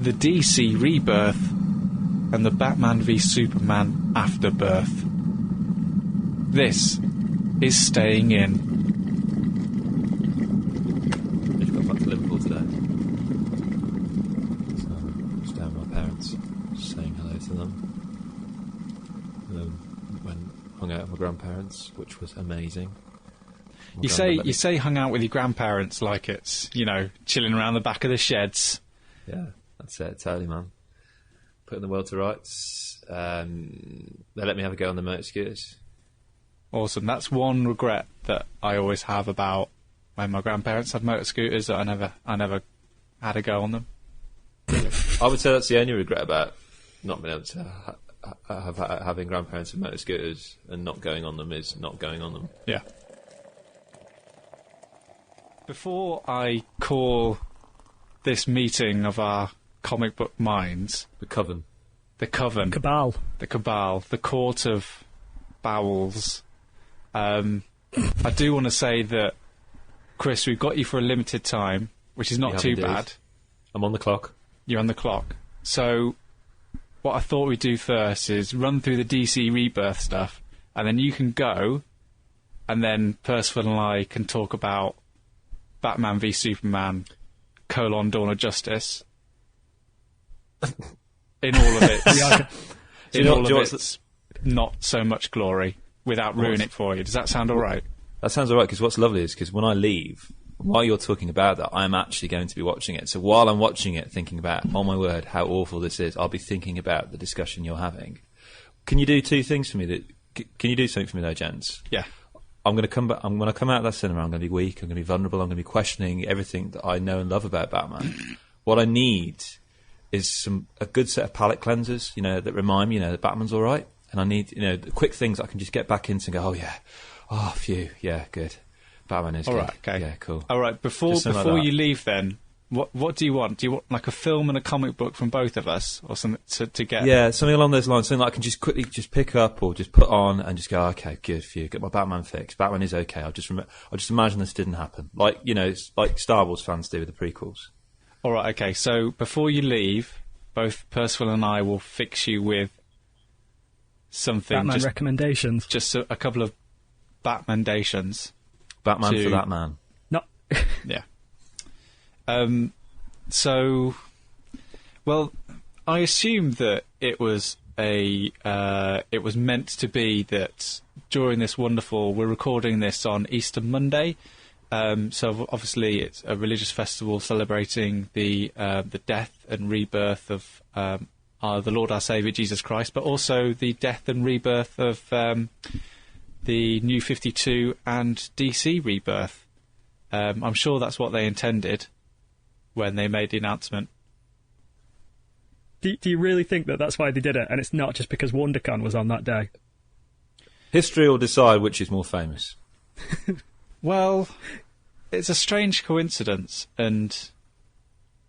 the DC Rebirth and the Batman v Superman Afterbirth. This is Staying In. I just got back to Liverpool today. So I was down with my parents, just saying hello to them. Hung out with my grandparents, which was amazing. You say hung out with your grandparents like it's, chilling around the back of the sheds. Yeah, that's it, totally, man. Putting the world to rights. They let me have a go on the motor scooters. Awesome. That's one regret that I always have about when my grandparents had motor scooters, that I never had a go on them. I would say that's the only regret about not being able to having grandparents with motor scooters and not going on them is not going on them. Yeah. Before I call this meeting of our comic book minds... The Coven. Cabal. The Cabal. The Court of Bowels. I do want to say that, Chris, we've got you for a limited time, which is not too bad. I'm on the clock. You're on the clock. So, what I thought we'd do first is run through the DC Rebirth stuff, and then you can go, and then Percival and I can talk about Batman v Superman, Dawn of Justice. In all of its not so much glory, without ruining it for you. Does that sound all right? That sounds all right, because what's lovely is, because when I leave, while you're talking about that, I'm actually going to be watching it. So while I'm watching it, thinking about, oh my word, how awful this is, I'll be thinking about the discussion you're having. Can you do two things for me? Can you do something for me though, gents? Yeah. I'm going to come back. I'm going to come out of that cinema. I'm going to be weak. I'm going to be vulnerable. I'm going to be questioning everything that I know and love about Batman. What I need is a good set of palate cleansers, that remind me, that Batman's all right. And I need, the quick things I can just get back into and go, oh yeah, oh phew, yeah, good. Batman is all good. Right, okay. Yeah, cool. All right. Before you leave, then, what do you want? Do you want like a film and a comic book from both of us, or something to get? Yeah, something along those lines. Something that I can just quickly just pick up or just put on and just go, okay, good for you. Get my Batman fix. Batman is okay. I'll just imagine this didn't happen, like like Star Wars fans do with the prequels. All right. Okay. So before you leave, both Percival and I will fix you with something. Batman recommendations. Just a couple of Batmandations. Batman for that man. No. Yeah. So, well, I assume that it was meant to be that during this we're recording this on Easter Monday. So obviously it's a religious festival celebrating the death and rebirth of the Lord our Saviour Jesus Christ, but also the death and rebirth of the New 52 and DC Rebirth. I'm sure that's what they intended when they made the announcement. Do you really think that that's why they did it, and it's not just because WonderCon was on that day? History will decide which is more famous. Well, it's a strange coincidence, and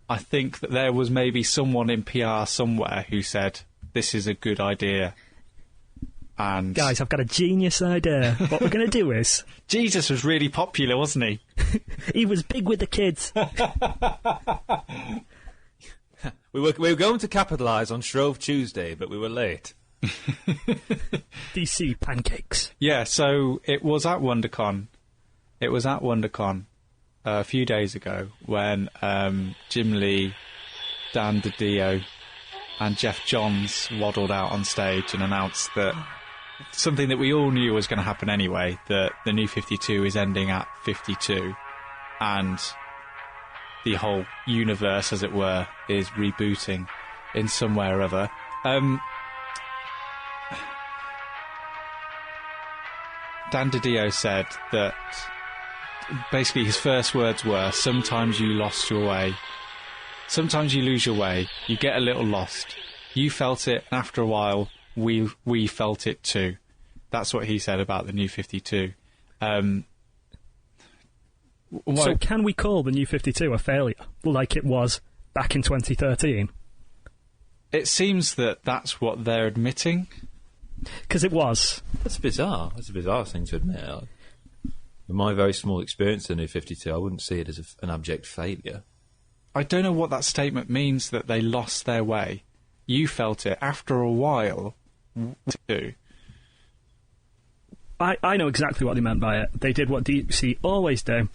I think that there was maybe someone in PR somewhere who said, this is a good idea. And guys, I've got a genius idea. What we're going to do is... Jesus was really popular, wasn't he? He was big with the kids. We were going to capitalise on Shrove Tuesday, but we were late. DC pancakes. Yeah, so it was at WonderCon. A few days ago when Jim Lee, Dan DiDio and Jeff Johns waddled out on stage and announced that something that we all knew was going to happen anyway, that the New 52 is ending at 52 and the whole universe, as it were, is rebooting in some way or other. Dan DiDio said that basically his first words were, sometimes you lost your way. Sometimes you lose your way. You get a little lost. You felt it, and after a while, we felt it too. That's what he said about the New 52. So can we call the New 52 a failure, like it was back in 2013? It seems that that's what they're admitting. Because it was. That's bizarre. That's a bizarre thing to admit. In my very small experience of the New 52, I wouldn't see it as an abject failure. I don't know what that statement means, that they lost their way. You felt it after a while. Too. I know exactly what they meant by it. They did what DC always do.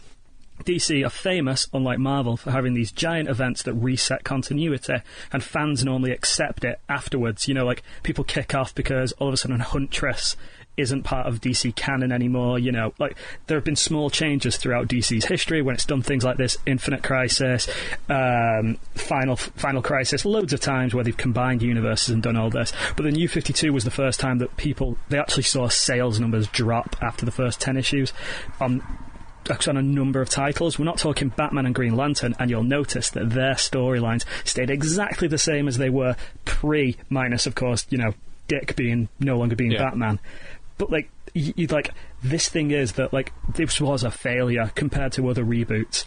DC are famous, unlike Marvel, for having these giant events that reset continuity, and fans normally accept it afterwards. You know, like, people kick off because all of a sudden Huntress isn't part of DC canon anymore. You know, like, there have been small changes throughout DC's history when it's done things like this: Infinite Crisis, Final Crisis, loads of times where they've combined universes and done all this. But the New 52 was the first time that they actually saw sales numbers drop after the first 10 issues on a number of titles. We're not talking Batman and Green Lantern, and you'll notice that their storylines stayed exactly the same as they were minus, of course, you know, Dick no longer being Batman. But, like, this thing is that, like, this was a failure compared to other reboots.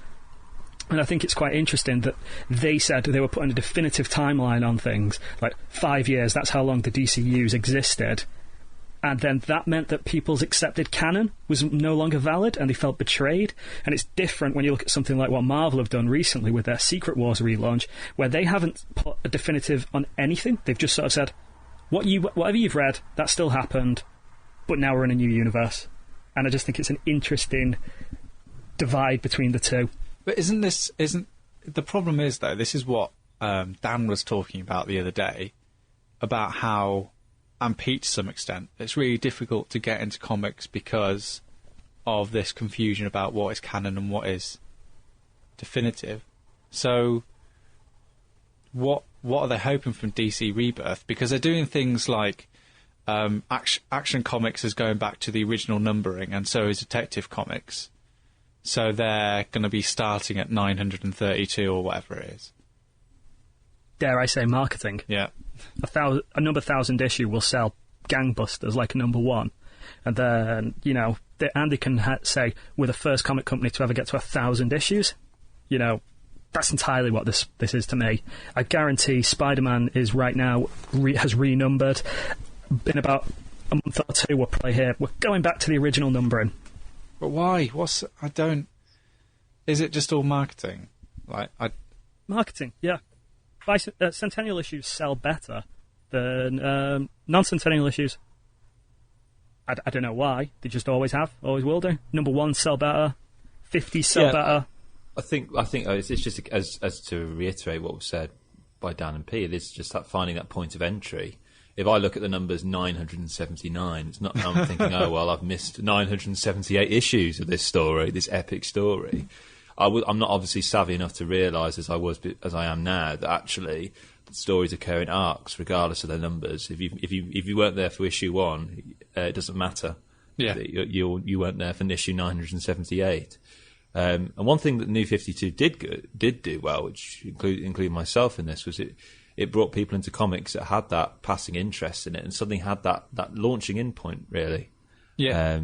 And I think it's quite interesting that they said they were putting a definitive timeline on things, like 5 years, that's how long the DCUs existed. And then that meant that people's accepted canon was no longer valid, and they felt betrayed. And it's different when you look at something like what Marvel have done recently with their Secret Wars relaunch, where they haven't put a definitive on anything. They've just sort of said, whatever you've read, that still happened, but now we're in a new universe. And I just think it's an interesting divide between the two. But isn't the problem is, though, this is what Dan was talking about the other day, about how, and Pete to some extent, it's really difficult to get into comics because of this confusion about what is canon and what is definitive. So what are they hoping from DC Rebirth? Because they're doing things like Action Comics is going back to the original numbering, and so is Detective Comics. So they're going to be starting at 932 or whatever it is. Dare I say marketing? Yeah. A number 1,000 issue will sell gangbusters like a number one. And then, you know, Andy can say, we're the first comic company to ever get to 1,000 issues. You know, that's entirely what this is to me. I guarantee Spider-Man is right now, has renumbered. In about a month or two, we'll probably hear, we're going back to the original numbering. But why? Is it just all marketing? Marketing, yeah. Centennial issues sell better than non-centennial issues. I don't know why. They just always have, always will do. Number one sell better. 50s sell better. I think it's just as to reiterate what was said by Dan and Pete. It's just that finding that point of entry. If I look at the numbers 979, it's not. I'm thinking, oh well, I've missed 978 issues of this story, this epic story. I'm not obviously savvy enough to realise, as I am now, that actually the stories occur in arcs, regardless of their numbers. If you weren't there for issue 1, it doesn't matter. Yeah, you weren't there for issue 978. And one thing that New 52 did do well, which include myself in this, was it brought people into comics that had that passing interest in it, and suddenly had that launching in point, really. Yeah,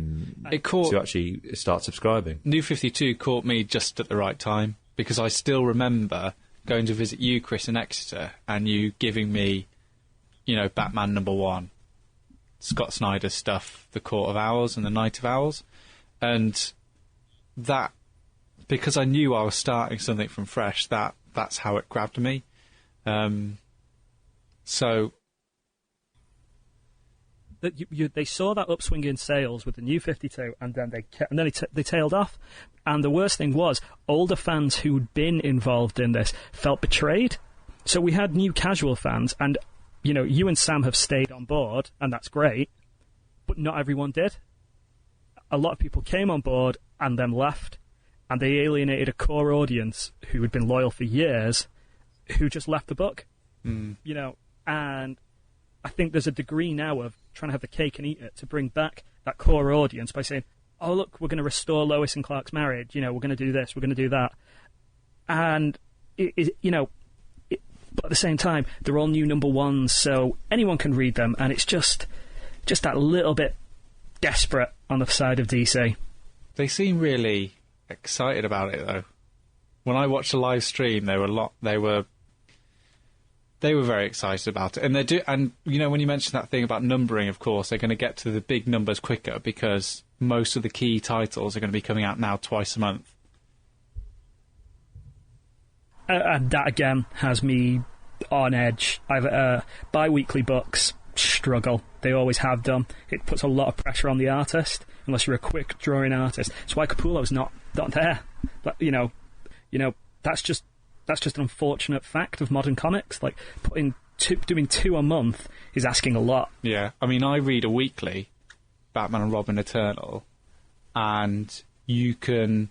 it caught to actually start subscribing. New 52 caught me just at the right time, because I still remember going to visit you, Chris, in Exeter, and you giving me, you know, Batman #1, Scott Snyder's stuff, The Court of Owls and The Night of Owls, and that, because I knew I was starting something from fresh, that's how it grabbed me. So. They saw that upswing in sales with the New 52, and then they tailed off. And the worst thing was, older fans who'd been involved in this felt betrayed. So we had new casual fans, and you know, you and Sam have stayed on board, and that's great. But not everyone did. A lot of people came on board and then left, and they alienated a core audience who had been loyal for years, who just left the book. You know, and I think there's a degree now of trying to have the cake and eat it, to bring back that core audience by saying, oh, look, we're going to restore Lois and Clark's marriage, you know, we're going to do this, we're going to do that. And, but at the same time, they're all new number ones, so anyone can read them, and it's just that little bit desperate on the side of DC. They seem really excited about it, though. When I watched the live stream, they were very excited about it, and they do. And you know, when you mentioned that thing about numbering, of course, they're going to get to the big numbers quicker because most of the key titles are going to be coming out now twice a month. And that again has me on edge. I've bi-weekly books struggle. They always have done. It puts a lot of pressure on the artist unless you're a quick drawing artist. That's why Capullo's not there. But you know, that's just an unfortunate fact of modern comics. Like doing 2 a month is asking a lot. Yeah, I mean, I read a weekly, Batman and Robin Eternal, and you can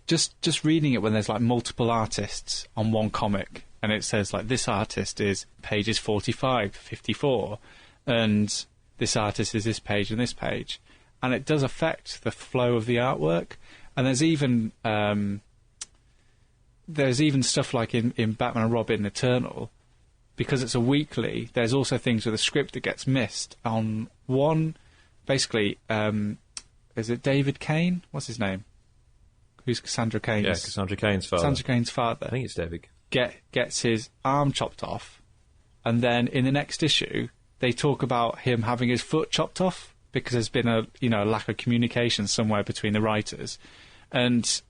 just reading it when there's like multiple artists on one comic, and it says like this artist is pages 45 to 54, and this artist is this page and this page, and it does affect the flow of the artwork. And there's even stuff like in Batman and Robin Eternal, because it's a weekly, there's also things with the script that gets missed. On one, basically, is it David Kane? What's his name? Who's Cassandra Cain's? Yeah, Cassandra Cain's father. Cassandra Cain's father. I think it's David. Gets his arm chopped off, and then in the next issue, they talk about him having his foot chopped off because there's been a lack of communication somewhere between the writers, and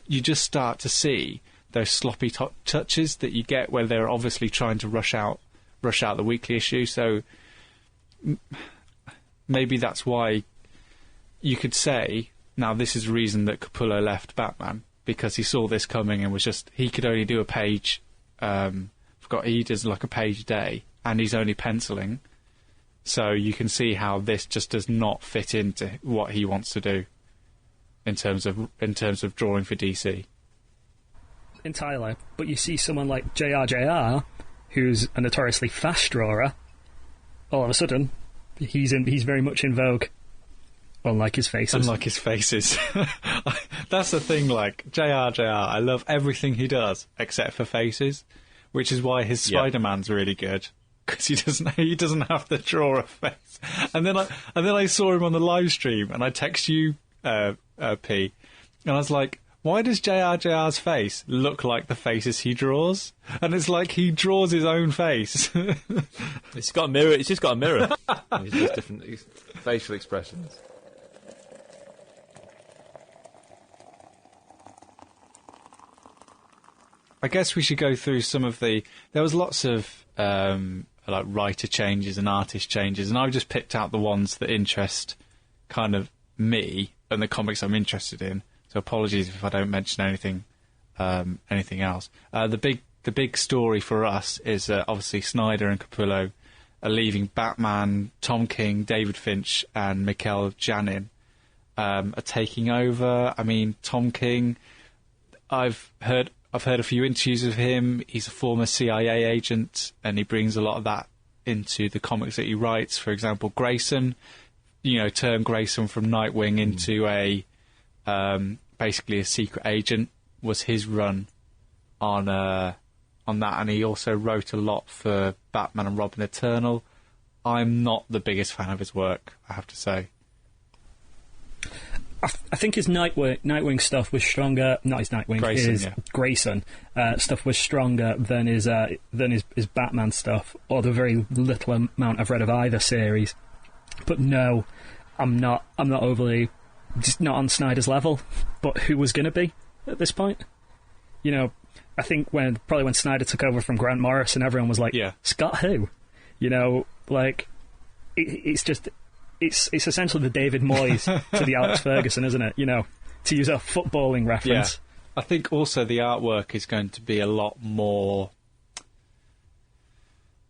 you just start to see those sloppy touches that you get where they're obviously trying to rush out the weekly issue. So maybe that's why you could say now this is the reason that Capullo left Batman, because he saw this coming and was just, he could only do a page. He does like a page a day, and he's only penciling. So you can see how this just does not fit into what he wants to do in terms of drawing for DC. Entirely. But you see someone like JRJR, who's a notoriously fast drawer, all of a sudden, he's very much in vogue. Unlike his faces. That's the thing, like, JRJR, I love everything he does, except for faces, which is why his Spider-Man's really good, because he doesn't have to draw a face. And then I saw him on the live stream, and I text you, P, and I was like, why does JRJR's face look like the faces he draws? And it's like he draws his own face. It's got a mirror. It's just got a mirror. It's just different facial expressions. I guess we should go through some of the... There was lots of like writer changes and artist changes, and I've just picked out the ones that interest kind of me and the comics I'm interested in. So apologies if I don't mention anything else. The big story for us is obviously Snyder and Capullo are leaving Batman. Tom King, David Finch, and Mikel Janin are taking over. I mean, Tom King, I've heard a few interviews of him. He's a former CIA agent, and he brings a lot of that into the comics that he writes. For example, Grayson, turned Grayson from Nightwing into a basically a secret agent, was his run on that, and he also wrote a lot for Batman and Robin Eternal. I'm not the biggest fan of his work, I have to say. I think his Nightwing stuff was stronger. Not his Nightwing, Grayson stuff was stronger than his Batman stuff, or the very little amount I've read of either series. But no, I'm not overly, just not on Snyder's level. But who was going to be at this point? I think when Snyder took over from Grant Morrison, everyone was like, Scott who? It's essentially the David Moyes to the Alex Ferguson, isn't it? To use a footballing reference. Yeah. I think also the artwork is going to be a lot more...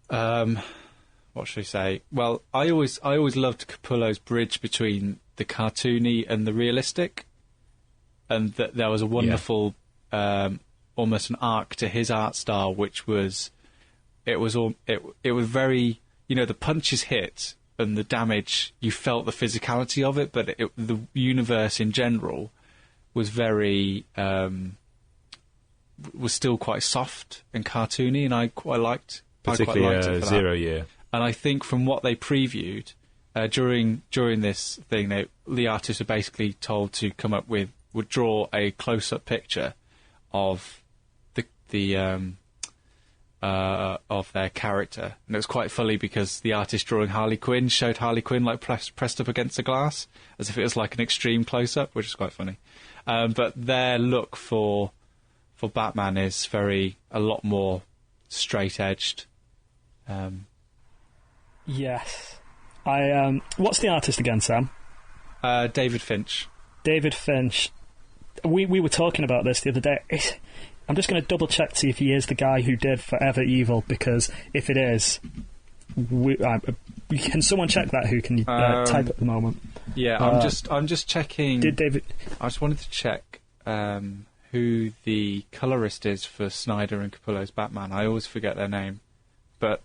what should I say? Well, I always loved Capullo's bridge between the cartoony and the realistic, and that there was a wonderful, almost an arc to his art style, which was, it was very, the punches hit and the damage, you felt the physicality of it, but the universe in general was very, was still quite soft and cartoony, and I quite liked. Particularly it for Zero that. Year. And I think from what they previewed during this thing, the artists were basically told to would draw a close-up picture of of their character, and it was quite funny because the artist drawing Harley Quinn showed Harley Quinn like pressed up against the glass as if it was like an extreme close-up, which is quite funny. But their look for for Batman is a lot more straight-edged. Yes. What's the artist again, Sam? David Finch. David Finch. We were talking about this the other day. I'm just going to double check to see if he is the guy who did Forever Evil, because if it is, can someone check that? Who can type at the moment? Yeah, I'm just checking. Did David? I just wanted to check who the colorist is for Snyder and Capullo's Batman. I always forget their name, but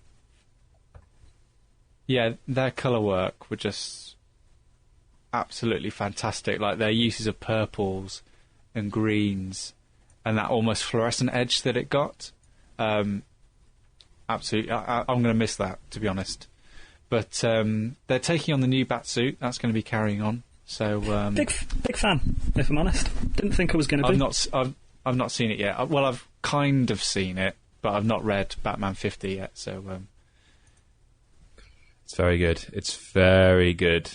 yeah, their color work were just absolutely fantastic. Like their uses of purples and greens and that almost fluorescent edge that it got. Absolutely, I'm going to miss that, to be honest. But they're taking on the new Batsuit. That's going to be carrying on. So big fan, if I'm honest. Didn't think I was going to be. I've not seen it yet. Well, I've kind of seen it, but I've not read Batman 50 yet. So it's very good. It's very good.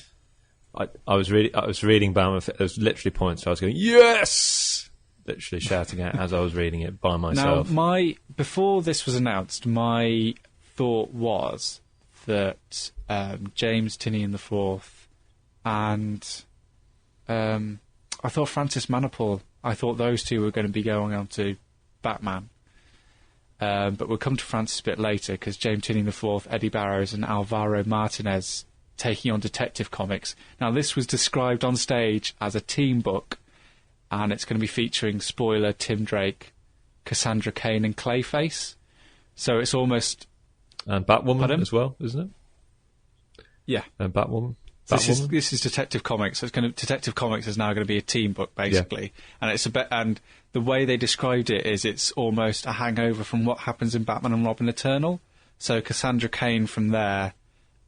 I was reading Batman. There was literally points where I was going, yes, literally shouting out as I was reading it by myself. Now, before this was announced, my thought was that James Tynion IV and I thought Francis Manapul, I thought those two were going to be going on to Batman. But we'll come to Francis a bit later, because James Tynion IV, Eddie Barrows and Alvaro Martinez taking on Detective Comics. Now, this was described on stage as a team book, and it's going to be featuring, spoiler, Tim Drake, Cassandra Cain and Clayface. So it's almost... And Batwoman as well, isn't it? Yeah. And Batwoman. This is Detective Comics. So Detective Comics is now going to be a team book, basically. Yeah. And and the way they described it is it's almost a hangover from what happens in Batman and Robin Eternal. So Cassandra Cain from there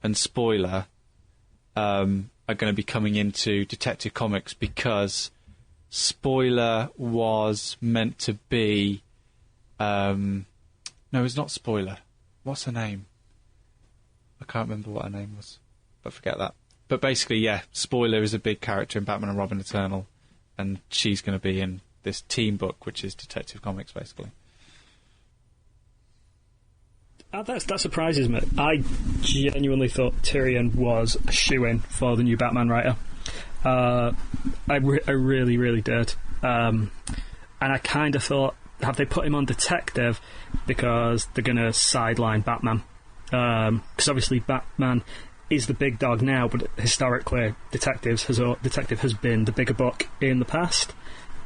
and Spoiler are going to be coming into Detective Comics, because Spoiler was meant to be... no, it's not Spoiler. What's her name? I can't remember what her name was, but forget that. But basically, yeah, Spoiler is a big character in Batman and Robin Eternal, and she's going to be in this team book, which is Detective Comics, basically. That surprises me. I genuinely thought Tyrion was a shoo-in for the new Batman writer. I really, really did. And I kind of thought, have they put him on Detective because they're going to sideline Batman? Because obviously Batman is the big dog now, but historically Detective has been the bigger book in the past.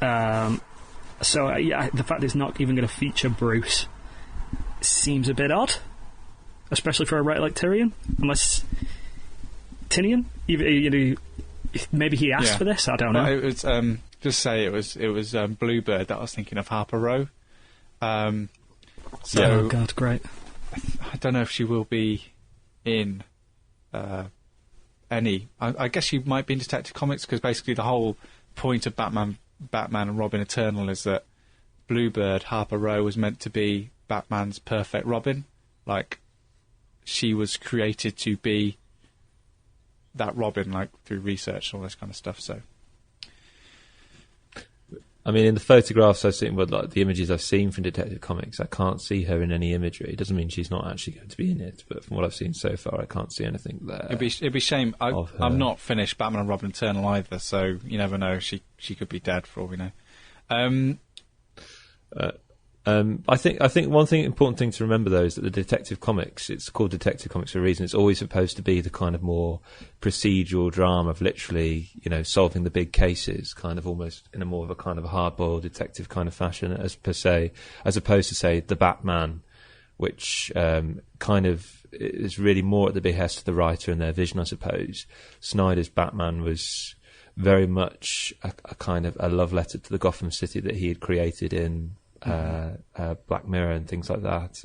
So yeah, the fact it's not even going to feature Bruce seems a bit odd, especially for a writer like Tyrion. Unless Tynion, maybe he asked for this. I don't know. It was just say it was Bluebird that I was thinking of, Harper Row. Oh God, great. I don't know if she will be in any. I guess she might be in Detective Comics, because basically the whole point of Batman and Robin Eternal is that Bluebird, Harper Row, was meant to be Batman's perfect Robin. Like, she was created to be that Robin, like, through research and all this kind of stuff. So, I mean, in the photographs I've seen, like the images I've seen from Detective Comics, I can't see her in any imagery. It doesn't mean she's not actually going to be in it, but from what I've seen so far, I can't see anything there. It'd be shame. I've not finished Batman and Robin Eternal either, so you never know. She could be dead for all we know. I think one important thing to remember, though, is that the Detective Comics, it's called Detective Comics for a reason. It's always supposed to be the kind of more procedural drama of literally, solving the big cases, kind of almost in a more of a kind of a hard-boiled detective kind of fashion, as opposed to, say, the Batman, which kind of is really more at the behest of the writer and their vision, I suppose. Snyder's Batman was very much a kind of a love letter to the Gotham City that he had created in Black Mirror and things like that,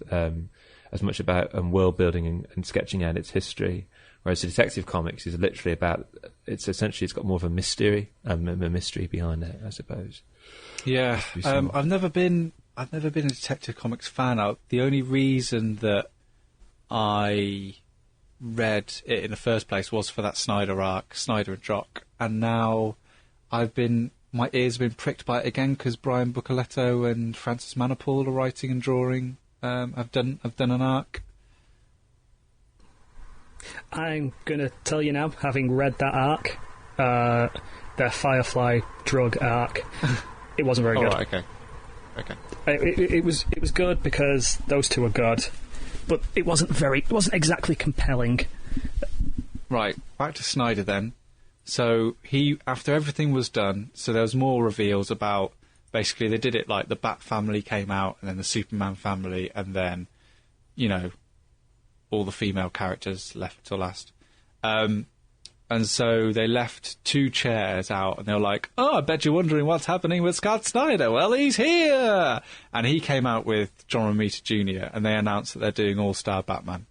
as much about world building and sketching out its history, whereas the Detective Comics is literally about, it's got more of a mystery behind it, I suppose. Yeah, I've never been a Detective Comics fan. The only reason that I read it in the first place was for that Snyder arc, Snyder and Jock, and now I've been my ears have been pricked by it again because Brian Buccoletto and Francis Manapul are writing and drawing. I've done an arc. I'm going to tell you now, having read that arc, their Firefly drug arc, it wasn't very good. Right, okay. It was good because those two are good, but it wasn't exactly compelling. Right, back to Snyder then. So after everything was done, so there was more reveals about, basically they did it like the Bat family came out, and then the Superman family, and then, all the female characters left till last. And so they left 2 chairs out, and they were like, oh, I bet you're wondering what's happening with Scott Snyder. Well, he's here! And he came out with John Romita Jr., and they announced that they're doing All-Star Batman.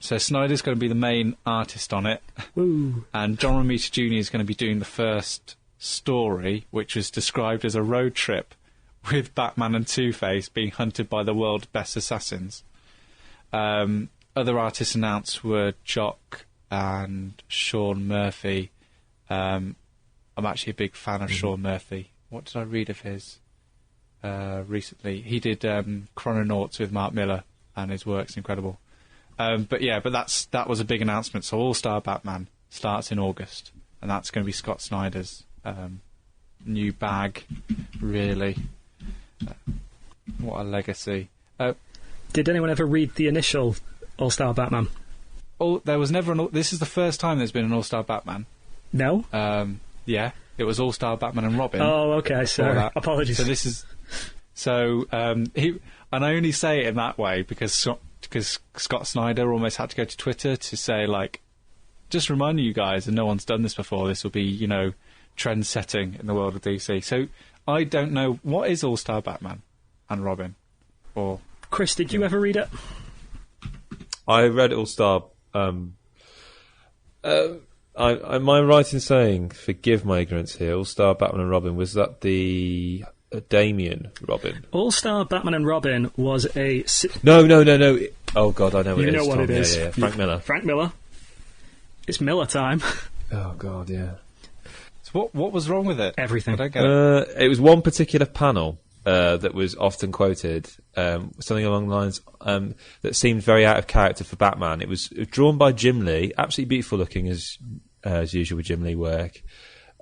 So Snyder's going to be the main artist on it. Woo. And John Romita Jr. is going to be doing the first story, which was described as a road trip with Batman and Two-Face being hunted by the world's best assassins. Other artists announced were Jock and Sean Murphy. I'm actually a big fan of Sean Murphy. What did I read of his recently? He did Chrononauts with Mark Miller, and his work's incredible. But that was a big announcement. So All-Star Batman starts in August, and that's going to be Scott Snyder's new bag, really. What a legacy. Did anyone ever read the initial All-Star Batman? There was never this is the first time there's been an All-Star Batman. No? Yeah, it was All-Star Batman and Robin. Oh, okay, sorry. Apologies. So this is... So, and I only say it in that way because Scott Snyder almost had to go to Twitter to say, like, just reminding you guys, and no one's done this before, this will be, trend-setting in the world of DC. So, I don't know, what is All-Star Batman and Robin? Or Chris, did you ever read it? I read All-Star... am I right in saying, forgive my ignorance here, All-Star Batman and Robin, was that the Damian Robin? All-Star Batman and Robin was a... No. Oh, God, I know what it is. You know what Tom. it is. Yeah. Frank Miller. Frank Miller. It's Miller time. Oh, God, yeah. So what was wrong with it? Everything. I don't get it. It was one particular panel that was often quoted, something along the lines that seemed very out of character for Batman. It was drawn by Jim Lee, absolutely beautiful looking as usual with Jim Lee work.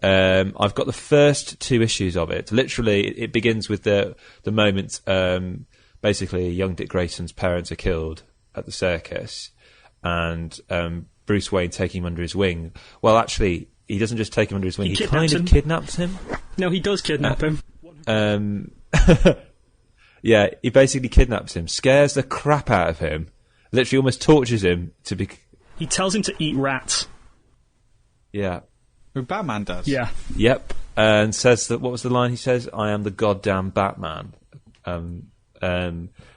I've got the first 2 issues of it. Literally, it begins with the moment, basically, young Dick Grayson's parents are killed at the circus, and Bruce Wayne taking him under his wing. Well, actually, he doesn't just take him under his wing, he kind of kidnaps him. No, he does kidnap him. Yeah, he basically kidnaps him, scares the crap out of him, literally almost tortures him to be... He tells him to eat rats. Yeah. Who Batman does? Yeah. Yep. And says that, what was the line he says? I am the goddamn Batman.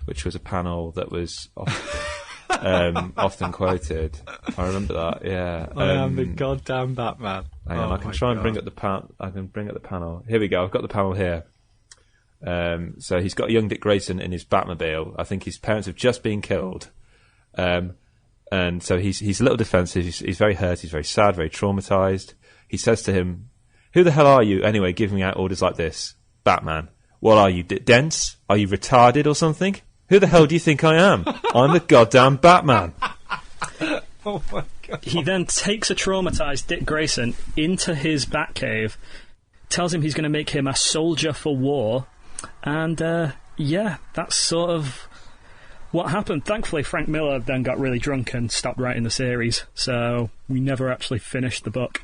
Which was a panel that was often quoted. I remember that, yeah. I am the goddamn Batman. Hang on, I can try and bring up the panel. Here we go, I've got the panel here. So he's got young Dick Grayson in his Batmobile. I think his parents have just been killed. And so he's a little defensive, he's very hurt, he's very sad, very traumatised. He says to him, who the hell are you, anyway, giving out orders like this? Batman. What are you, dense? Are you retarded or something? Who the hell do you think I am? I'm the goddamn Batman. Oh my God. He then takes a traumatised Dick Grayson into his Batcave, tells him he's going to make him a soldier for war, and that's sort of what happened. Thankfully, Frank Miller then got really drunk and stopped writing the series, so we never actually finished the book.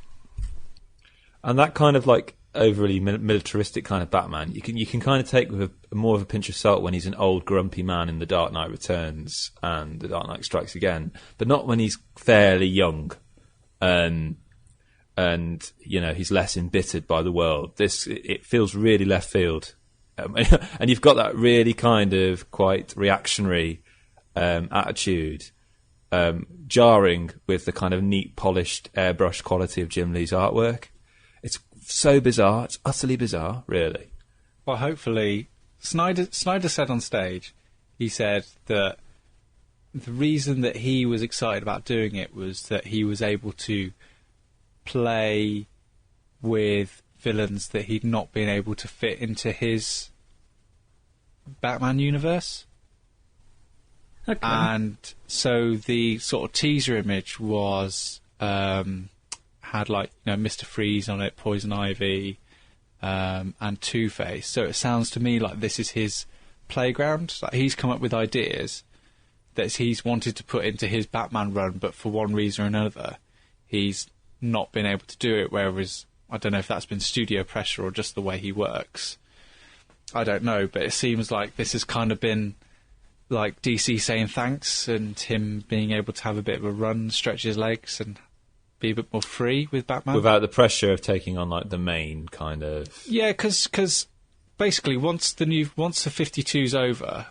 And that kind of like overly militaristic kind of Batman, you can kind of take with more of a pinch of salt when he's an old grumpy man in The Dark Knight Returns and The Dark Knight Strikes Again, but not when he's fairly young, and he's less embittered by the world. It feels really left field, and you've got that really kind of quite reactionary attitude, jarring with the kind of neat, polished, airbrush quality of Jim Lee's artwork. It's so bizarre. It's utterly bizarre, really. Well, hopefully, Snyder said on stage, he said that the reason that he was excited about doing it was that he was able to play with villains that he'd not been able to fit into his Batman universe. Okay. And so the sort of teaser image was had like Mr. Freeze on it, Poison Ivy, and Two-Face. So it sounds to me like this is his playground. Like he's come up with ideas that he's wanted to put into his Batman run, but for one reason or another, he's not been able to do it. Whereas I don't know if that's been studio pressure or just the way he works. I don't know, but it seems like this has kind of been like DC saying thanks and him being able to have a bit of a run, stretch his legs and be a bit more free with Batman. Without the pressure of taking on like the main kind of... Yeah, because basically once the 52's over,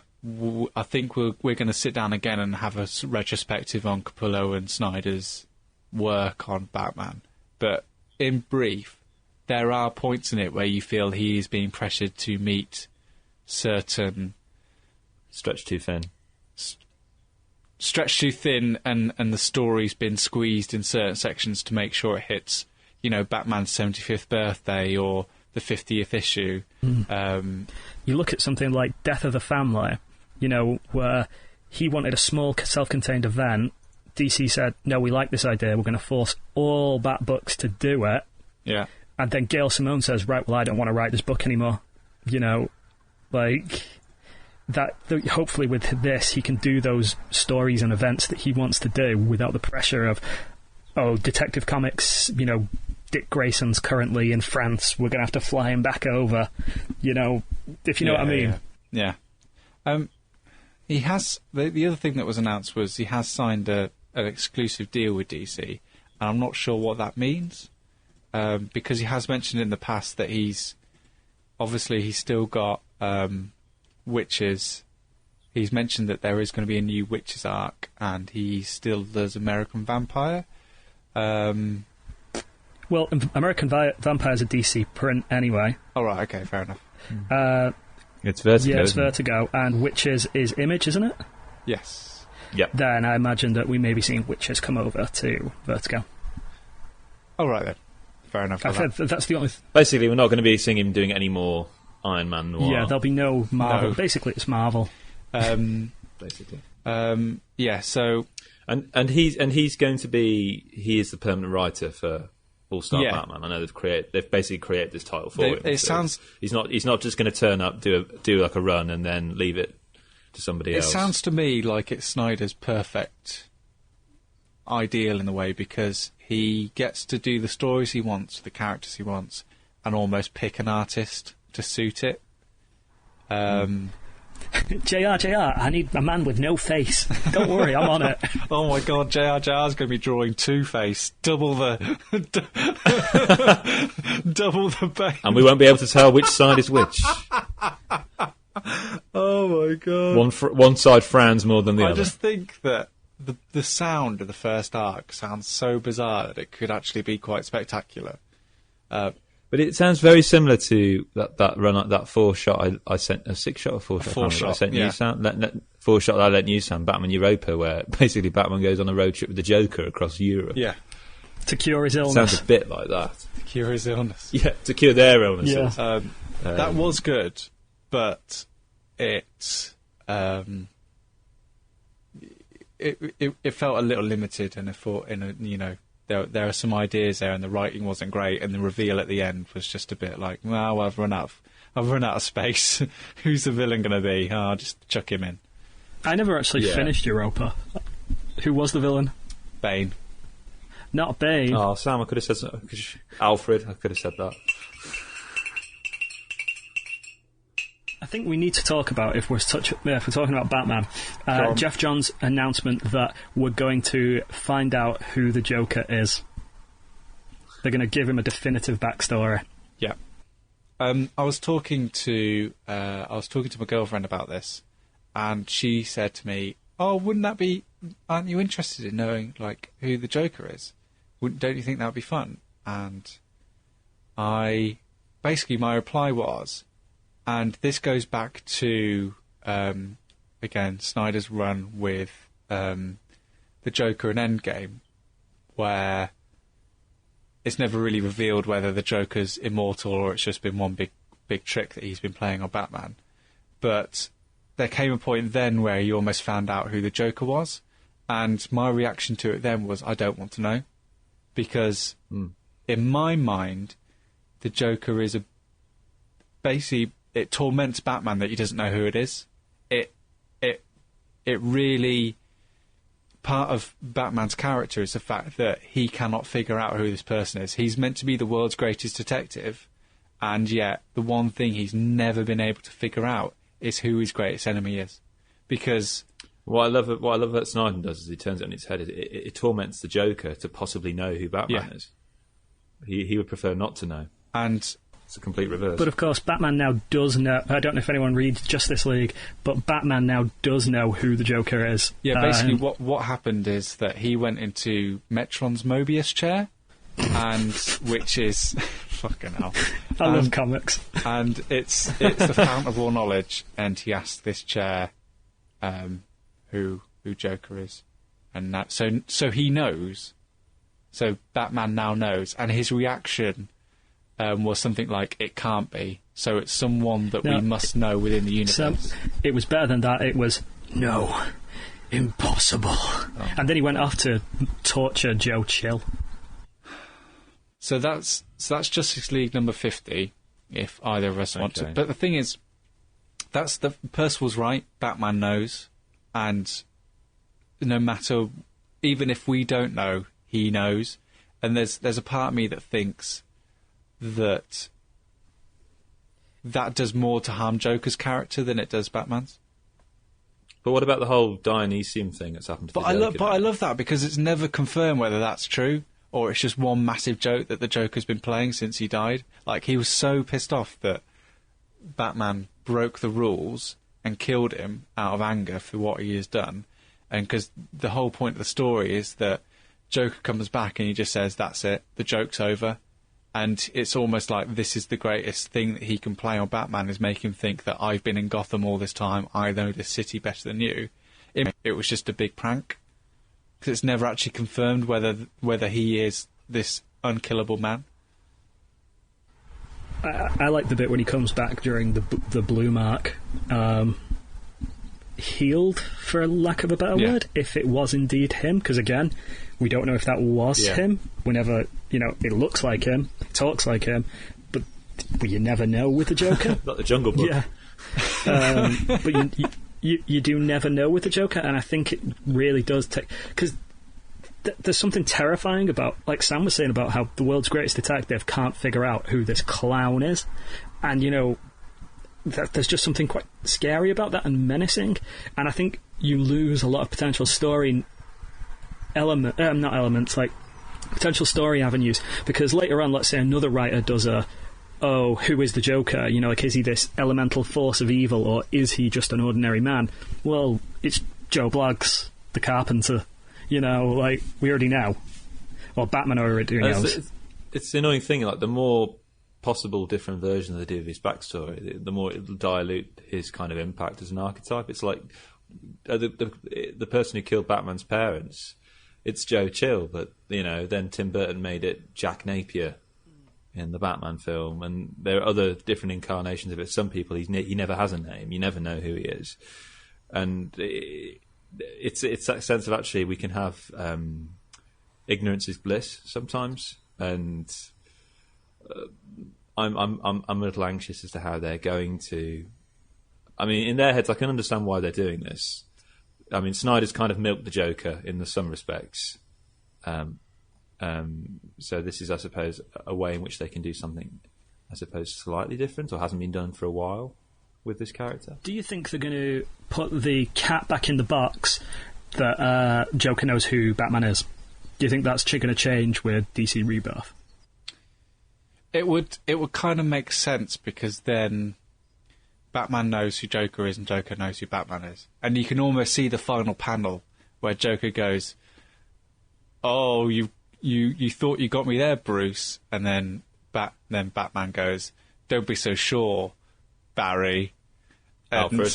I think we're going to sit down again and have a retrospective on Capullo and Snyder's work on Batman. But in brief, there are points in it where you feel he is being pressured to meet certain... Stretch too thin. Stretched too thin, and the story's been squeezed in certain sections to make sure it hits, Batman's 75th birthday or the 50th issue. You look at something like Death of the Family, where he wanted a small self-contained event. DC said, no, we like this idea, we're going to force all Bat books to do it. Yeah. And then Gail Simone says, right, well, I don't want to write this book anymore. Hopefully with this he can do those stories and events that he wants to do without the pressure of, Detective Comics, Dick Grayson's currently in France, we're going to have to fly him back over, if you know what I mean. Yeah. He has, the other thing that was announced was he has signed an exclusive deal with DC, and I'm not sure what that means, because he has mentioned in the past that he's still got Witches. He's mentioned that there is going to be a new Witches arc, and he still does American Vampire. Well, American Vampire is a DC print anyway. All right, okay, fair enough. It's Vertigo. Yeah, it's Vertigo, and Witches is Image, isn't it? Yes. Yep. Then I imagine that we may be seeing Witches come over to Vertigo. All right then, fair enough. That's the only. Basically, we're not going to be seeing him doing any more Iron Man noir. Yeah, there'll be no Marvel. No. Basically, it's Marvel. Basically. Yeah. So. And he's going to be. He is the permanent writer for All Star Batman. I know they've basically created this title for him. It sounds. He's not just going to turn up, do like a run, and then leave it to somebody else. It sounds to me like it's Snyder's perfect ideal in a way, because he gets to do the stories he wants, the characters he wants, and almost pick an artist to suit it. JR, I need a man with no face. Don't worry, I'm on it. Oh my god, JR's going to be drawing Two-Face. Double the base. And we won't be able to tell which side is which. Oh my god. One side frowns more than the other. I just think that the sound of the first arc sounds so bizarre that it could actually be quite spectacular. But it sounds very similar to that run, that 4-shot I sent, a 6-shot or 4-shot? 4-shot, I sent yeah. you, Sam, 4-shot that I let you, Sam, Batman Europa, where basically Batman goes on a road trip with the Joker across Europe. Yeah. To cure his illness. Sounds a bit like that. To cure his illness. Yeah, to cure their illnesses. Yeah. That was good, but it felt a little limited, and I thought, there are some ideas there, and the writing wasn't great, and the reveal at the end was just a bit like, well, I've run out of space. Who's the villain going to be? Oh, I'll just chuck him in. I never actually finished Europa. Who was the villain? Bane. Not Bane. Oh, Sam, I could have said something. Alfred, I could have said that. I think we need to talk about, if we're talking about Batman, Jeff Johns' announcement that we're going to find out who the Joker is. They're going to give him a definitive backstory. Yeah. I was talking to my girlfriend about this, and she said to me, "Oh, aren't you interested in knowing who the Joker is? Don't you think that would be fun?" And my reply was, and this goes back to again Snyder's run with the Joker in Endgame, where it's never really revealed whether the Joker's immortal or it's just been one big trick that he's been playing on Batman. But there came a point then where you almost found out who the Joker was, and my reaction to it then was, I don't want to know, because in my mind, the Joker is basically, it torments Batman that he doesn't know who it is. It really, part of Batman's character is the fact that he cannot figure out who this person is. He's meant to be the world's greatest detective, and yet the one thing he's never been able to figure out is who his greatest enemy is. Because what I love that Snyder does is he turns it on its head. It torments the Joker to possibly know who Batman is. He would prefer not to know. And it's a complete reverse. But of course, Batman now does know. I don't know if anyone reads Justice League, but Batman now does know who the Joker is. Yeah, basically what happened is that he went into Metron's Mobius chair, and which is fucking hell. I love comics. And it's the fountain of all knowledge, and he asked this chair who Joker is. And that, so he knows. So Batman now knows, and his reaction was something like, it can't be. So it's someone that we must know within the universe. So it was better than that. It was, no, impossible. Oh. And then he went off to torture Joe Chill. So that's Justice League number 50, if either of us want to. But the thing is, Percival's right, Batman knows, and no matter, even if we don't know, he knows. And there's a part of me that thinks that does more to harm Joker's character than it does Batman's. But what about the whole Dionysium thing that's happened to the Joker? I love that, because it's never confirmed whether that's true or it's just one massive joke that the Joker's been playing since he died. Like, he was so pissed off that Batman broke the rules and killed him out of anger for what he has done. And because the whole point of the story is that Joker comes back and he just says, that's it, the joke's over. And it's almost like this is the greatest thing that he can play on Batman, is make him think that I've been in Gotham all this time, I know this city better than you. It was just a big prank. Because it's never actually confirmed whether he is this unkillable man. I like the bit when he comes back during the Blue Mark. Healed, for lack of a better word, if it was indeed him, because again, we don't know if that was him. Whenever, it looks like him, talks like him, but you never know with the Joker. Like the Jungle Book. Yeah. But you do never know with the Joker, and I think it really does take, because there's something terrifying about, like Sam was saying, about how the world's greatest detective can't figure out who this clown is, and there's just something quite scary about that and menacing, and I think you lose a lot of potential story potential story avenues, because later on, let's say another writer does who is the Joker? Is he this elemental force of evil, or is he just an ordinary man? Well, it's Joe Bloggs, the carpenter. We already know. Or Batman already knows. It's the annoying thing, like, the more possible different versions they do of his backstory, the more it'll dilute his kind of impact as an archetype. It's like the person who killed Batman's parents, it's Joe Chill, but then Tim Burton made it Jack Napier in the Batman film, and there are other different incarnations of it. Some people he never has a name, you never know who he is, and it's that sense of, actually, we can have ignorance is bliss sometimes, and I'm a little anxious as to how they're going to. I mean, in their heads, I can understand why they're doing this. I mean, Snyder's kind of milked the Joker in some respects. So this is, I suppose, a way in which they can do something, I suppose, slightly different, or hasn't been done for a while with this character. Do you think they're going to put the cat back in the box that Joker knows who Batman is? Do you think that's going to change with DC Rebirth? It would kind of make sense, because then Batman knows who Joker is and Joker knows who Batman is. And you can almost see the final panel where Joker goes, "Oh, you thought you got me there, Bruce," and then Batman goes, "Don't be so sure, Barry." Alfred.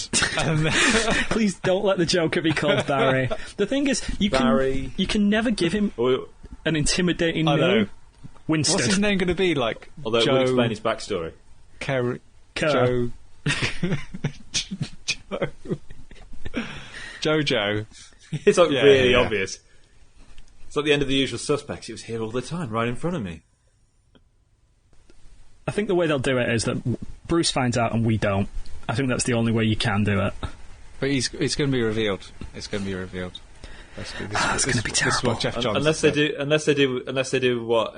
Please don't let the Joker be called Barry. The thing is, you can never give him an intimidating name Winston. What's his name going to be? Like, Although it would explain his backstory. Jojo. It's like really obvious. It's like the end of The Usual Suspects. He was here all the time, right in front of me. I think the way they'll do it is that Bruce finds out and we don't. I think that's the only way you can do it. But it's going to be revealed. It's going to be revealed. It's going to be terrible. This is what Jeff Johns unless they do what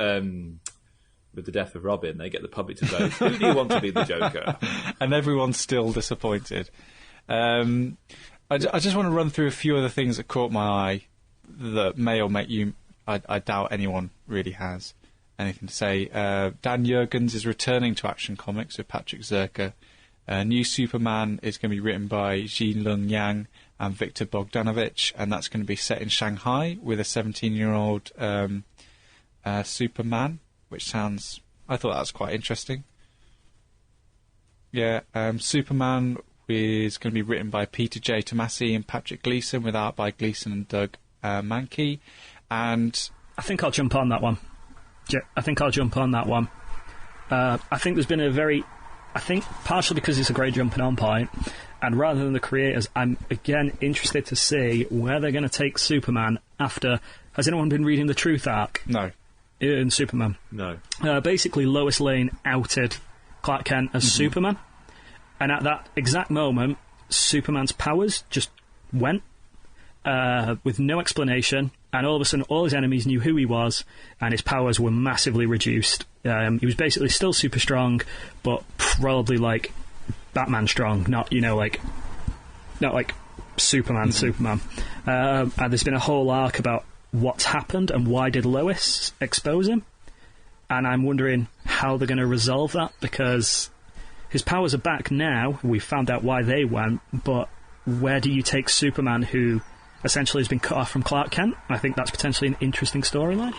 with the death of Robin, they get the public to vote. Who do you want to be the Joker? And everyone's still disappointed. I just want to run through a few other things that caught my eye that may or make you. I doubt anyone really has anything to say. Dan Jurgens is returning to Action Comics with Patrick Zirka. New Superman is going to be written by Ji-Lung Yang and Victor Bogdanovich, and that's going to be set in Shanghai with a 17-year-old Superman, which sounds... I thought that was quite interesting. Yeah, Superman is going to be written by Peter J. Tomasi and Patrick Gleason, with art by Gleason and Doug Mankey. And I think I'll jump on that one. I think there's been a very... I think partially because it's a great jumping on point, and rather than the creators, I'm again interested to see where they're going to take Superman after. Has anyone been reading the Truth arc? No. In Superman? No. Basically, Lois Lane outed Clark Kent as Superman, and at that exact moment, Superman's powers just went with no explanation, and all of a sudden all his enemies knew who he was, and his powers were massively reduced. He was basically still super strong, but probably like Batman strong, not like Superman. And there's been a whole arc about what's happened and why did Lois expose him, and I'm wondering how they're going to resolve that, because his powers are back now. We've found out why they went, but where do you take Superman, who essentially has been cut off from Clark Kent? I think that's potentially an interesting storyline.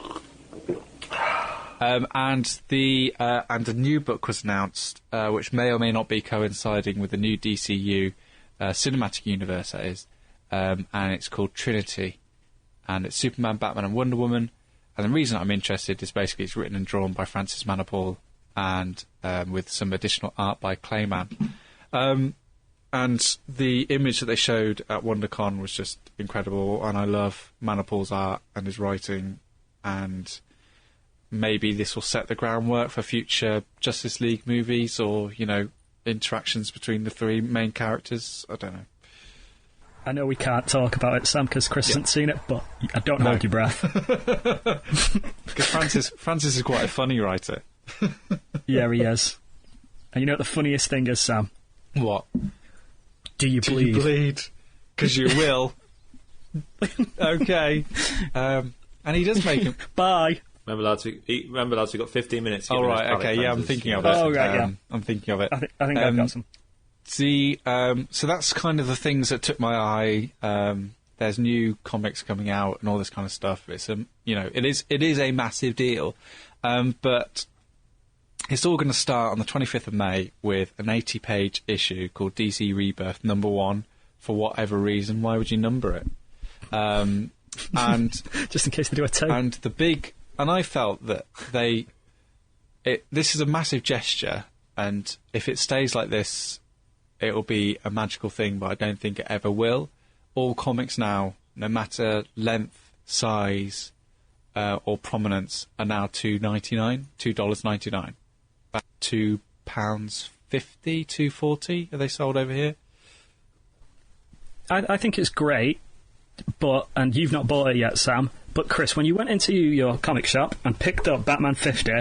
And a new book was announced, which may or may not be coinciding with the new DCU cinematic universe, that is, and it's called Trinity, and it's Superman, Batman, and Wonder Woman. And the reason I'm interested is basically it's written and drawn by Francis Manapul, and with some additional art by Clayman. And the image that they showed at WonderCon was just incredible, and I love Manapul's art and his writing, and maybe this will set the groundwork for future Justice League movies, or, interactions between the three main characters. I don't know. I know we can't talk about it, Sam, because Chris hasn't seen it, but I don't hold your breath. Because Francis is quite a funny writer. Yeah, he is. And you know what the funniest thing is, Sam? What? Do you bleed? Because you will. Okay. And he does make him... Bye. Remember, lads, we've got 15 minutes. Oh, right, okay, yeah, I'm thinking of it. Oh, right, yeah. I'm thinking of it. I think I've got some. So that's kind of the things that took my eye. There's new comics coming out and all this kind of stuff. It's it is a massive deal, but it's all going to start on the 25th of May with an 80-page issue called DC Rebirth #1. For whatever reason, why would you number it? And just in case they do a toe. And I felt that this is a massive gesture, and if it stays like this, it will be a magical thing, but I don't think it ever will. All comics now, no matter length, size, or prominence, are now $2.99. About £2.50, $2.40 are they sold over here? I think it's great, and you've not bought it yet, Sam, but Chris, when you went into your comic shop and picked up Batman 50,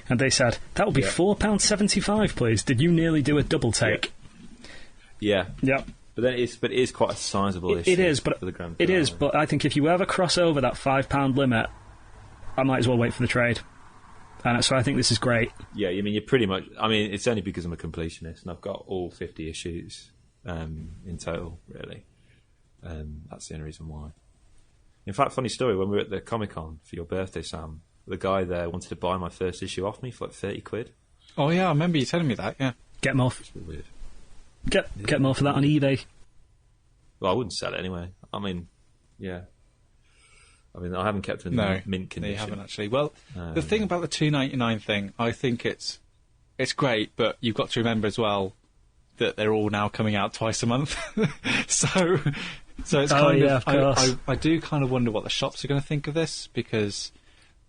and they said, that would be £4.75, please, did you nearly do a double take? Yeah. Yeah. But then it is quite a sizable issue. It is, but I think if you ever cross over that £5 limit, I might as well wait for the trade. And so I think this is great. Yeah, you're pretty much... it's only because I'm a completionist, and I've got all 50 issues in total, really. That's the only reason why. In fact, funny story, when we were at the Comic-Con for your birthday, Sam, the guy there wanted to buy my first issue off me for like £30. Oh, yeah, I remember you telling me that, yeah. Get more. It's really weird. Get more for that on eBay. Well, I wouldn't sell it anyway. Yeah. I mean, I haven't kept them in No, mint condition. you haven't actually. Well, the thing about the $2.99 thing, I think it's great, but you've got to remember as well that they're all now coming out twice a month. so it's kind of course. I do kind of wonder what the shops are going to think of this, because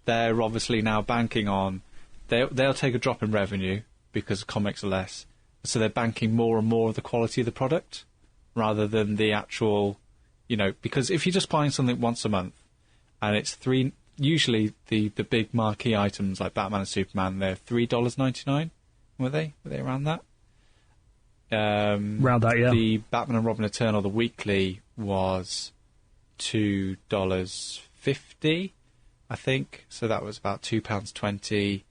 they're obviously now banking on they'll take a drop in revenue because comics are less, so they're banking more and more of the quality of the product rather than the actual, because if you're just buying something once a month and it's usually the big marquee items like Batman and Superman, they're $3.99. Were they around that? Around that, yeah. The Batman and Robin Eternal, the weekly, was $2.50, I think. So that was about £2.20.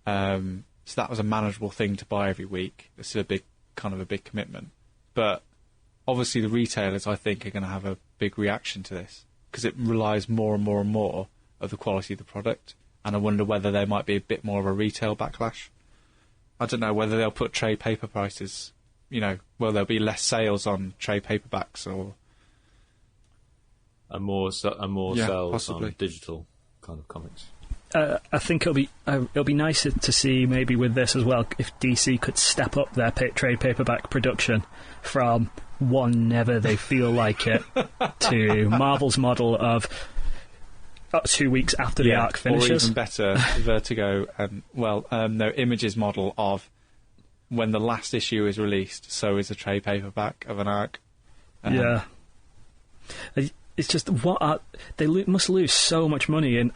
So that was a manageable thing to buy every week. It's a big commitment. But obviously the retailers, I think, are going to have a big reaction to this, because it relies more and more and more of the quality of the product. And I wonder whether there might be a bit more of a retail backlash. I don't know whether they'll put trade paper prices, will there be less sales on trade paperbacks or... And more sales possibly on digital kind of comics. I think it'll be nice to see maybe with this as well if DC could step up their trade paperback production from whenever they feel like it to Marvel's model of 2 weeks after the arc finishes. Or even better, Vertigo, Image's model of when the last issue is released, so is a trade paperback of an arc. It's just they must lose so much money, and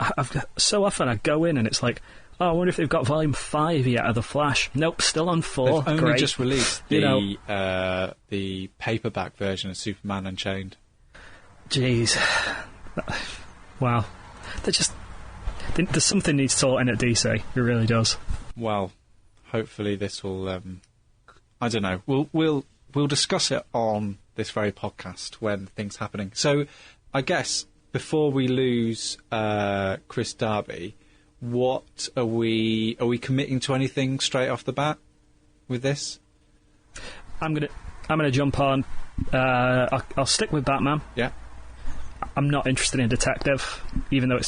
so often I go in and it's like, oh, I wonder if they've got volume 5 yet of The Flash. Nope, still on 4. They've only just released the paperback version of Superman Unchained. Jeez, wow, there's something needs sorting at DC. It really does. Well, hopefully this will. I don't know. We'll discuss it on this very podcast when things happening. So, I guess before we lose Chris Darby, what are we committing to anything straight off the bat with this? I'm gonna jump on. I'll stick with Batman. Yeah. I'm not interested in Detective, even though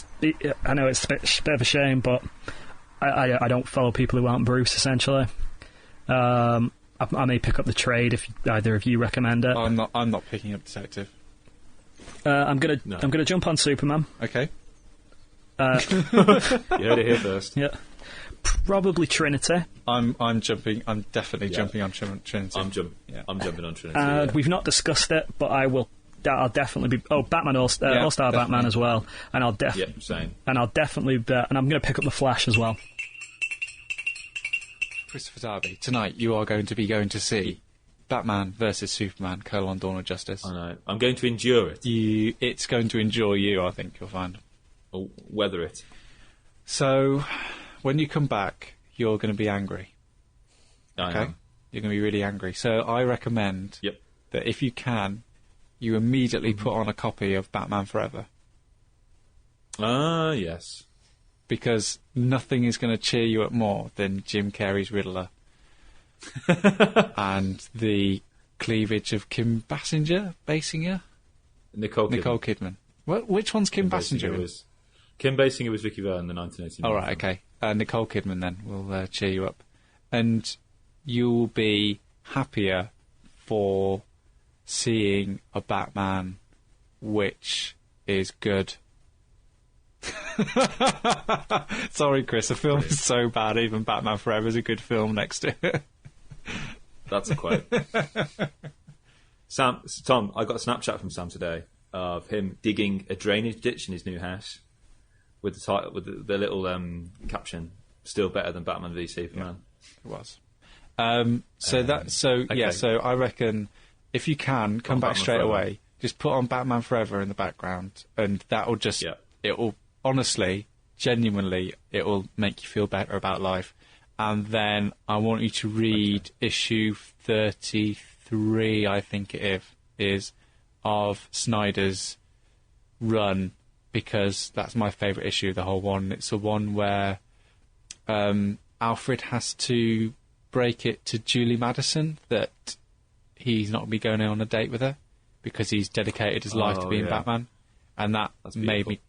I know it's a bit of a shame, but I don't follow people who aren't Bruce, essentially. I may pick up the trade if either of you recommend it. I'm not picking up Detective. I'm gonna jump on Superman. Okay. You heard it here first. Yeah. Probably Trinity. I'm definitely jumping on Trinity. I'm jumping on Trinity. We've not discussed it, but I'll definitely be. Oh, Batman All-Star Batman as well, and I'll same. And I'll definitely and I'm going to pick up the Flash as well. Christopher Darby, tonight you are going to see Batman versus Superman: Dawn of Justice. I know. I'm going to endure it. It's going to enjoy you, I think you'll find. Or weather it. So, when you come back, you're going to be angry. I am. You're going to be really angry. So I recommend that if you can, you immediately put on a copy of Batman Forever. Ah, yes. Because nothing is going to cheer you up more than Jim Carrey's Riddler. And the cleavage of Kim Basinger? Nicole Kidman. Which one's Kim Basinger? Kim Basinger was Vicky Vale in the 1989. All right, okay. Nicole Kidman then will cheer you up. And you'll be happier for seeing a Batman which is good. Sorry, Chris, the film is so bad, even Batman Forever is a good film next to it. That's a quote. Tom, I got a Snapchat from Sam today of him digging a drainage ditch in his new house with the title, with the little caption, "Still better than Batman v Superman." Yeah, it was. So I reckon if you can come back straight away, just put on Batman Forever in the background, and that'll just it will honestly, genuinely, it will make you feel better about life. And then I want you to read issue 33, I think it is, of Snyder's run, because that's my favourite issue of the whole one. It's the one where Alfred has to break it to Julie Madison that he's not going to be going on a date with her because he's dedicated his life to being Batman. And that made me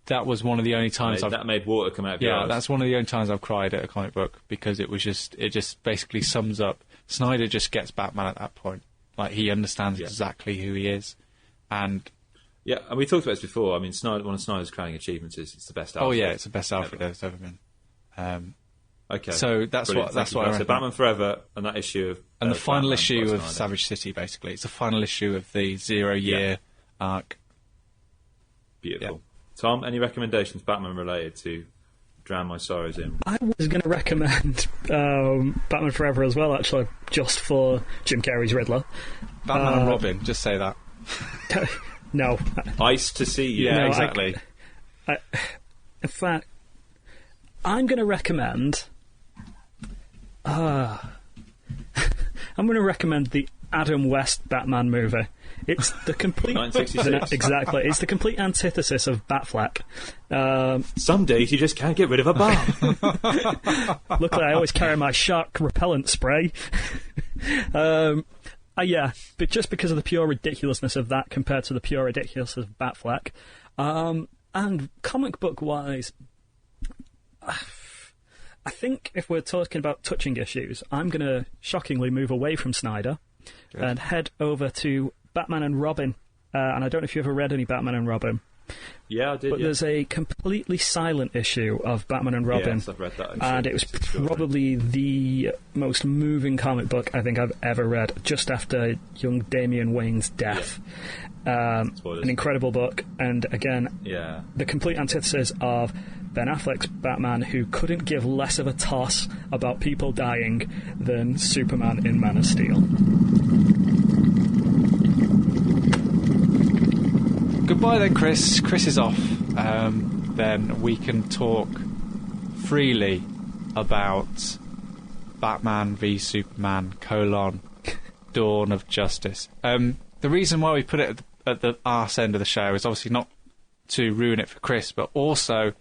that was one of the only times that made water come out of your eyes. That's one of the only times I've cried at a comic book, because it just basically sums up. Snyder just gets Batman at that point. Like, he understands exactly who he is, and and we talked about this before. I mean, one of Snyder's crowning achievements is it's the best Alfred. Oh yeah, it's the best Alfred there's ever been. Okay, so that's brilliant. what I reckon. So Batman Forever and that issue of the final Batman issue of Snyder. Savage City. Basically, it's the final issue of the 0-year arc. Beautiful. Tom, any recommendations Batman related to drown my sorrows in? I was going to recommend Batman Forever as well, actually, just for Jim Carrey's Riddler. Batman and Robin, just say that. No. Ice to see you. Yeah, No, exactly. In fact, I'm going to recommend... I'm going to recommend the Adam West Batman movie. It's the complete 1966. Exactly. It's the complete antithesis of Batfleck. Some days you just can't get rid of a bomb. Luckily, I always carry my shark repellent spray. But just because of the pure ridiculousness of that compared to the pure ridiculousness of Batfleck, and comic book wise, I think if we're talking about touching issues, I'm going to shockingly move away from Snyder and head over to Batman and Robin. And I don't know if you ever read any Batman and Robin. Yeah, I did. But there's a completely silent issue of Batman and Robin. Yes, I've read that. And it was probably the most moving comic book I think I've ever read, just after young Damian Wayne's death. An incredible book, and again, the complete antithesis of Ben Affleck's Batman, who couldn't give less of a toss about people dying than Superman in Man of Steel. Goodbye then, Chris. Chris is off. Then we can talk freely about Batman v Superman : Dawn of Justice. The reason why we put it at the arse end of the show is obviously not to ruin it for Chris, but also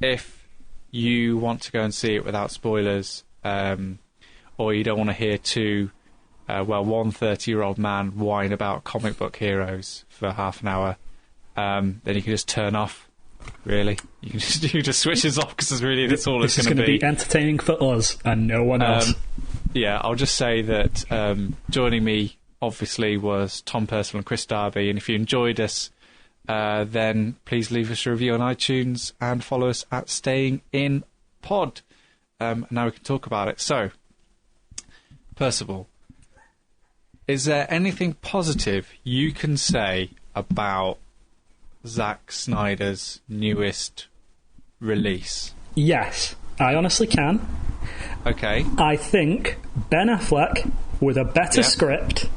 if you want to go and see it without spoilers, or you don't want to hear one 30-year-old man whine about comic book heroes for half an hour, then you can just turn off. Really, you can just switch us off, because that's all it's going to be. This is going to be entertaining for us and no one else. I'll just say that joining me obviously was Tom Percival and Chris Darby, and if you enjoyed us, then please leave us a review on iTunes and follow us at Staying In Pod. Now we can talk about it. So, Percival, is there anything positive you can say about Zack Snyder's newest release? Yes, I honestly can. Okay. I think Ben Affleck, with a better script,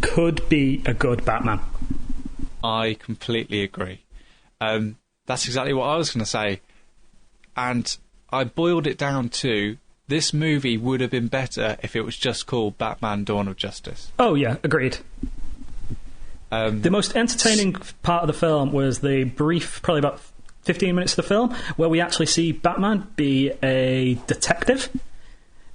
could be a good Batman. I completely agree. That's exactly what I was going to say. And I boiled it down to, this movie would have been better if it was just called Batman: Dawn of Justice. Oh, yeah, agreed. The most entertaining part of the film was the brief, probably about 15 minutes of the film, where we actually see Batman be a detective.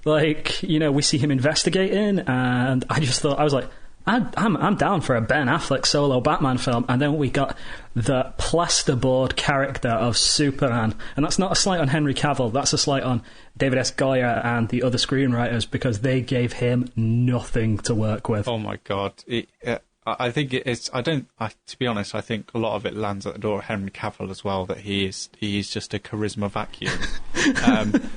Like, we see him investigating, and I was like, I'm down for a Ben Affleck solo Batman film. And then we got the plasterboard character of Superman, and that's not a slight on Henry Cavill, that's a slight on David S. Goyer and the other screenwriters, because they gave him nothing to work with. Oh my god. I think it's. To be honest, I think a lot of it lands at the door of Henry Cavill as well. That he is just a charisma vacuum.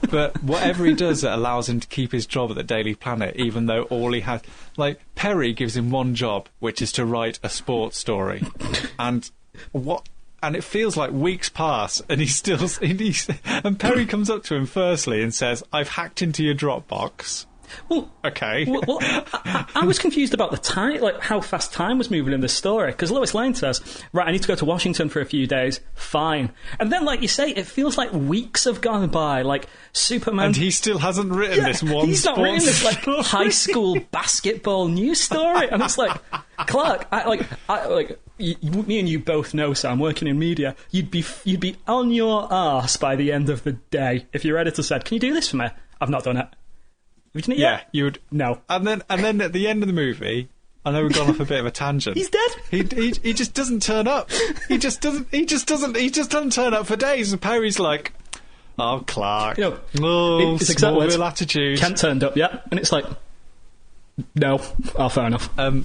But whatever he does, it allows him to keep his job at the Daily Planet, even though all he has, like, Perry gives him one job, which is to write a sports story, and it feels like weeks pass, and and Perry comes up to him firstly and says, "I've hacked into your Dropbox." Well, okay. Well, I was confused about the time, like how fast time was moving in this story. Because Lois Lane says, "Right, I need to go to Washington for a few days." Fine, and then, like you say, it feels like weeks have gone by. Like Superman, and he still hasn't written this one. He's not written this high school basketball news story, and it's like, Clark, me and you both know, Sam, working in media, you'd be on your arse by the end of the day if your editor said, "Can you do this for me?" "I've not done it." "Have you done it yet?" You would. No. And then at the end of the movie, I know we've gone off a bit of a tangent. He's dead. He just doesn't turn up. He just doesn't turn up for days. And Perry's like, oh, Clark. You know, it's exactly Smallville attitude. Kent turned up yet? And it's like, no. Oh, fair enough. Can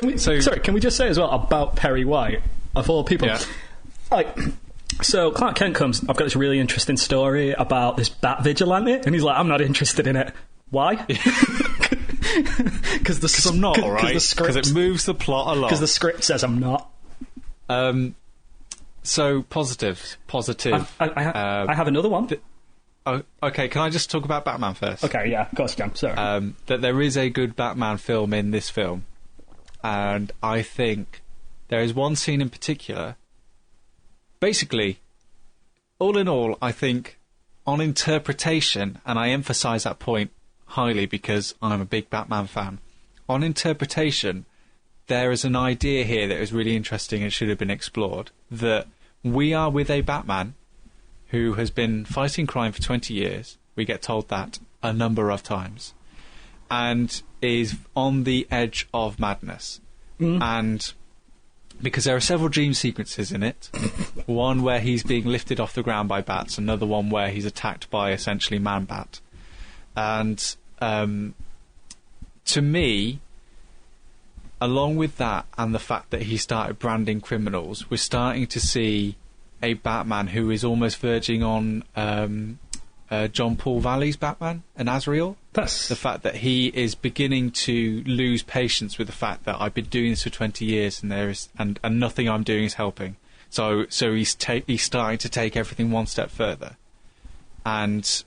we just say as well about Perry White, of all people? Yeah. Like, so Clark Kent comes, I've got this really interesting story about this bat vigilante, and he's like, I'm not interested in it. Why? Because I'm not, all right? Because it moves the plot a lot. Because the script says I'm not. So, positive. I have another one. Okay, can I just talk about Batman first? Okay, yeah, of course you can. Sorry. That there is a good Batman film in this film. And I think there is one scene in particular. Basically, all in all, I think on interpretation, and I emphasise that point highly because I'm a big Batman fan, on interpretation, there is an idea here that is really interesting and should have been explored, that we are with a Batman who has been fighting crime for 20 years, we get told that a number of times, and is on the edge of madness. And because there are several dream sequences in it, one where he's being lifted off the ground by bats, another one where he's attacked by essentially Man-Bat. And to me, along with that and the fact that he started branding criminals, we're starting to see a Batman who is almost verging on John Paul Valley's Batman and Azrael. That's the fact that he is beginning to lose patience with the fact that I've been doing this for 20 years and nothing I'm doing is helping. So he's starting to take everything one step further. And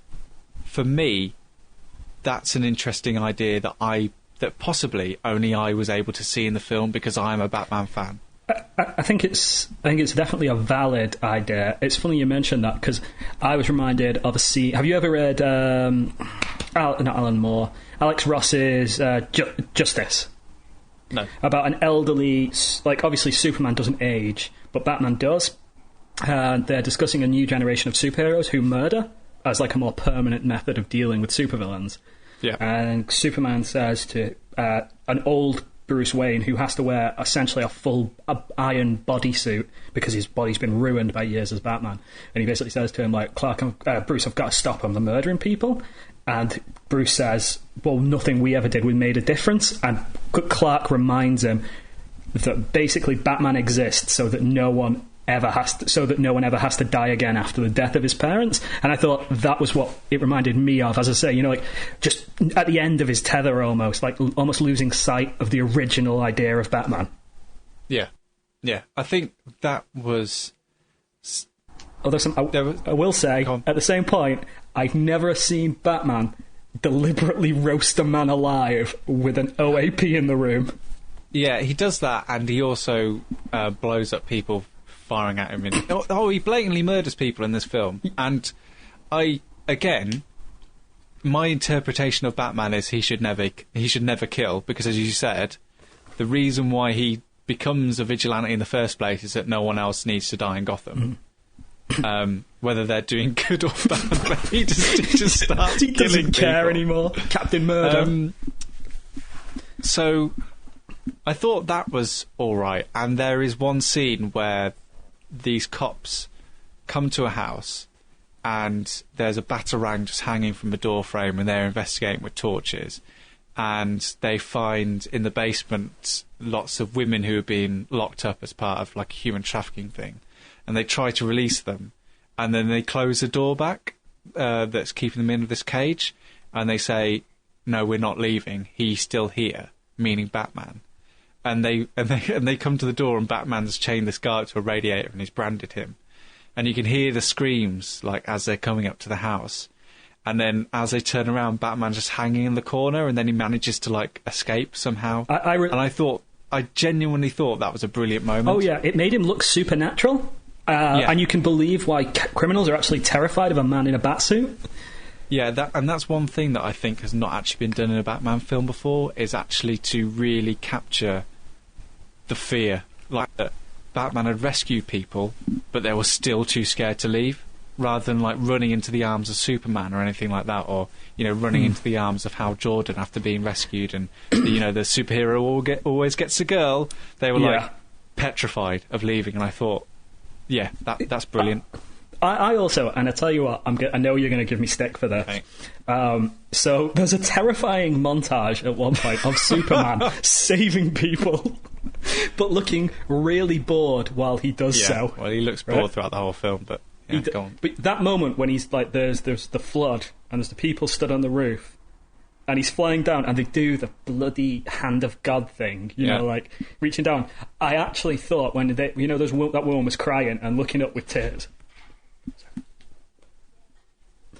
for me, that's an interesting idea that possibly only I was able to see in the film because I am a Batman fan. I think it's definitely a valid idea. It's funny you mentioned that because I was reminded of a scene. Have you ever read not Alan Moore, Alex Ross's Justice? No. About an elderly, like obviously Superman doesn't age, but Batman does. And they're discussing a new generation of superheroes who murder as like a more permanent method of dealing with supervillains. Yeah. And Superman says to an old Bruce Wayne, who has to wear essentially a full iron bodysuit because his body's been ruined by years as Batman, and he basically says to him, like, Bruce, I've got to stop him, they're murdering people. And Bruce says, well, nothing we ever did, we made a difference. And Clark reminds him that basically Batman exists so that no one ever has to die again after the death of his parents. And I thought that was what it reminded me of, as I say, like just at the end of his tether, almost losing sight of the original idea of Batman. Yeah I think that was although I will say at the same point, I've never seen Batman deliberately roast a man alive with an OAP in the room. Yeah, he does that, and he also blows up people firing at him. He blatantly murders people in this film. And my interpretation of Batman is he should never kill, because as you said, the reason why he becomes a vigilante in the first place is that no one else needs to die in Gotham. Whether they're doing good or bad, but he just starts he doesn't killing care people. Anymore. Captain Murder. So I thought that was alright, and there is one scene where these cops come to a house and there's a batarang just hanging from the door frame, and they're investigating with torches, and they find in the basement lots of women who have been locked up as part of like a human trafficking thing, and they try to release them, and then they close the door back that's keeping them in this cage, and they say, no, we're not leaving, he's still here, meaning Batman. And they come to the door, and Batman's chained this guy up to a radiator and he's branded him. And you can hear the screams like as they're coming up to the house. And then as they turn around, Batman's just hanging in the corner, and then he manages to like escape somehow. I genuinely thought that was a brilliant moment. Oh yeah, it made him look supernatural. And you can believe why criminals are actually terrified of a man in a batsuit. Yeah, that's one thing that I think has not actually been done in a Batman film before, is actually to really capture the fear. Like that Batman had rescued people, but they were still too scared to leave, rather than like running into the arms of Superman or anything like that, or running into the arms of Hal Jordan after being rescued, and the superhero always gets a girl. They were like petrified of leaving, and I thought, that's brilliant. I also, and I tell you what, I know you're going to give me stick for this. Okay. So there's a terrifying montage at one point of Superman saving people, but looking really bored while he does so. Well, he looks bored throughout the whole film, but go on. But that moment when he's like, there's the flood, and there's the people stood on the roof, and he's flying down, and they do the bloody hand of God thing, like reaching down. I actually thought when that woman was crying and looking up with tears.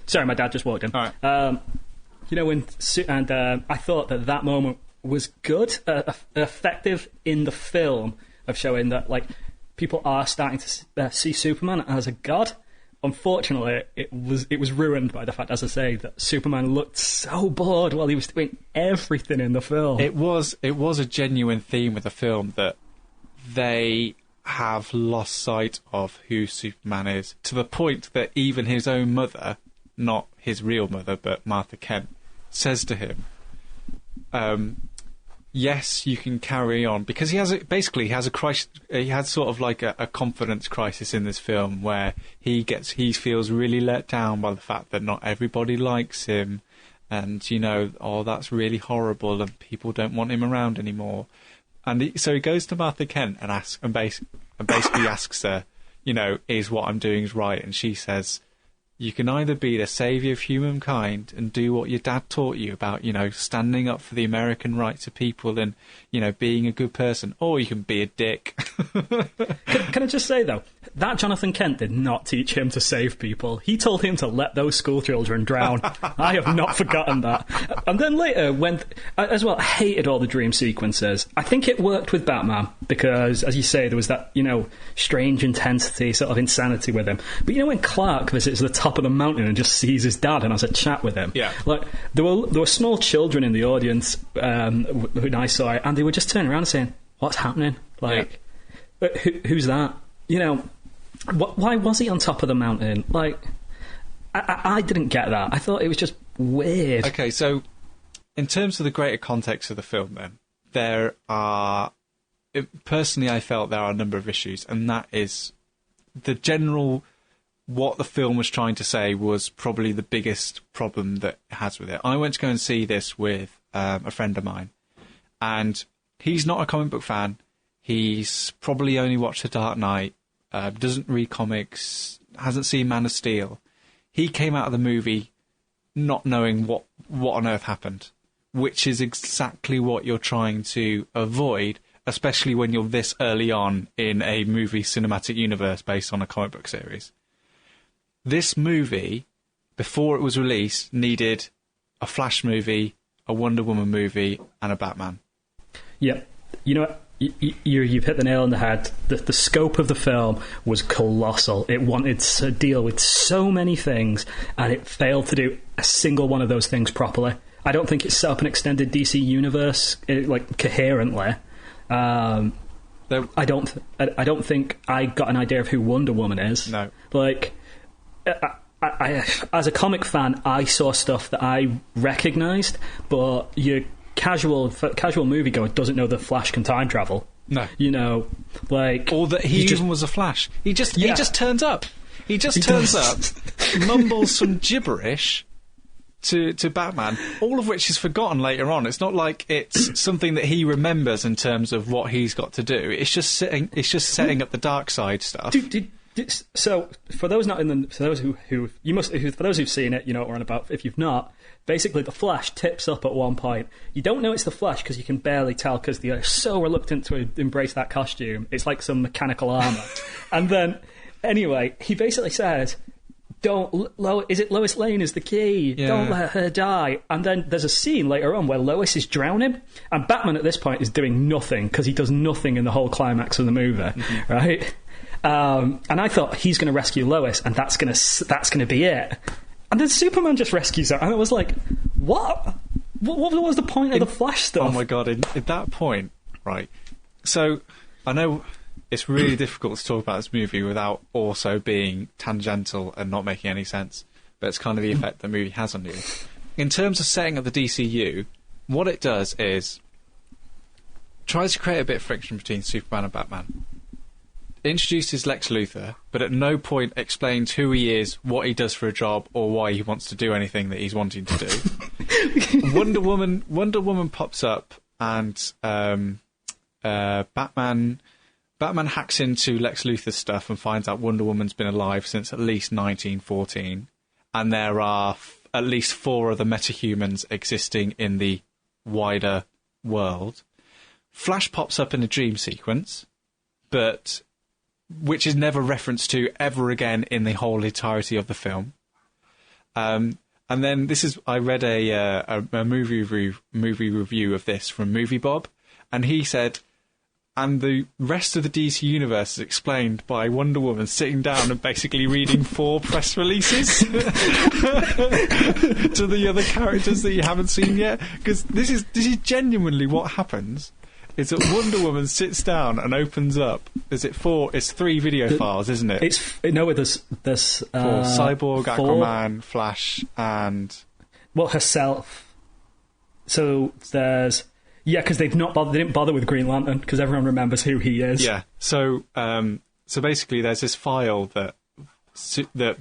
Sorry, my dad just walked in. All right. I thought that moment was good, effective in the film of showing that like people are starting to see Superman as a god. Unfortunately, it was ruined by the fact, as I say, that Superman looked so bored while he was doing everything in the film. It was a genuine theme with the film that they have lost sight of who Superman is, to the point that even his own mother, not his real mother, but Martha Kent, says to him, yes, you can carry on, because he has a crisis. He has sort of like a confidence crisis in this film, where he feels really let down by the fact that not everybody likes him, and that's really horrible, and people don't want him around anymore. And so he goes to Martha Kent and basically asks her, is what I'm doing is right? And she says, you can either be the saviour of humankind and do what your dad taught you about, standing up for the American rights of people and, being a good person, or you can be a dick. Can I just say, though, that Jonathan Kent did not teach him to save people. He told him to let those school children drown. I have not forgotten that. And then later, as well, I hated all the dream sequences. I think it worked with Batman because, as you say, there was that, strange intensity, sort of insanity with him. But when Clark visits the top of the mountain and just sees his dad and has a chat with him, like there were small children in the audience when I saw it, and they were just turning around and saying, "What's happening? Like, who's that? Why was he on top of the mountain? Like, I didn't get that. I thought it was just weird." Okay, so in terms of the greater context of the film, then personally, I felt there are a number of issues, and that is the general. What the film was trying to say was probably the biggest problem that it has with it. I went to go and see this with a friend of mine, and he's not a comic book fan. He's probably only watched The Dark Knight, doesn't read comics, hasn't seen Man of Steel. He came out of the movie not knowing what on earth happened, which is exactly what you're trying to avoid, especially when you're this early on in a movie cinematic universe based on a comic book series. This movie, before it was released, needed a Flash movie, a Wonder Woman movie, and a Batman. Yeah. You know what? You've hit the nail on the head. The scope of the film was colossal. It wanted to deal with so many things, and it failed to do a single one of those things properly. I don't think it set up an extended DC universe coherently. I don't think I got an idea of who Wonder Woman is. No. I, as a comic fan, I saw stuff that I recognised, but your casual moviegoer doesn't know that Flash can time travel. No. Or that he even was a Flash. He just turns up. He turns up, mumbles some gibberish to Batman, all of which is forgotten later on. It's not like it's something that he remembers in terms of what he's got to do. It's just setting up the dark side stuff. So, for those who've seen it, you know what we're on about. If you've not, basically the Flash tips up at one point. You don't know it's the Flash because you can barely tell because they're so reluctant to embrace that costume. It's like some mechanical armour. And then, anyway, he basically says, is it Lois Lane is the key? Yeah. Don't let her die. And then there's a scene later on where Lois is drowning, and Batman at this point is doing nothing because he does nothing in the whole climax of the movie, right? And I thought he's going to rescue Lois, and that's going to be it. And then Superman just rescues her, and I was like, "What? What was the point of the Flash stuff?" Oh my god! At that point, right? So I know it's really difficult to talk about this movie without also being tangential and not making any sense, but it's kind of the effect the movie has on you. in terms of setting up the DCU, what it does is tries to create a bit of friction between Superman and Batman. It introduces Lex Luthor, but at no point explains who he is, what he does for a job, or why he wants to do anything that he's wanting to do. Wonder Woman pops up, and Batman hacks into Lex Luthor's stuff and finds out Wonder Woman's been alive since at least 1914, and there are at least 4 other metahumans existing in the wider world. Flash pops up in a dream sequence, but which is never referenced to ever again in the whole entirety of the film. And then I read a movie review of this from Movie Bob, and he said, and the rest of the DC universe is explained by Wonder Woman sitting down and basically reading 4 press releases to the other characters that you haven't seen yet. Because this is genuinely what happens. Is that Wonder Woman sits down and opens up. Is it 4? It's 3 video files, isn't it? There's 4 Cyborg, Aquaman, Flash, and herself. So there's because they didn't bother with Green Lantern because everyone remembers who he is. Yeah. So basically, there's this file that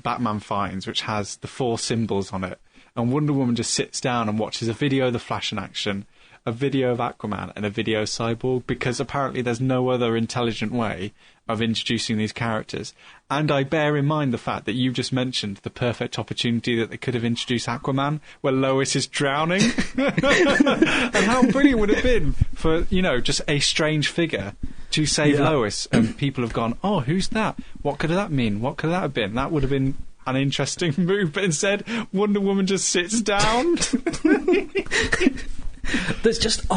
Batman finds, which has the 4 symbols on it, and Wonder Woman just sits down and watches a video of the Flash in action, a video of Aquaman, and a video of Cyborg, because apparently there's no other intelligent way of introducing these characters. And I bear in mind the fact that you just mentioned the perfect opportunity that they could have introduced Aquaman, where Lois is drowning. And how brilliant would it have been for, just a strange figure to save Lois, and people have gone, oh, who's that? What could that mean? What could that have been? That would have been an interesting move, but instead Wonder Woman just sits down. There's just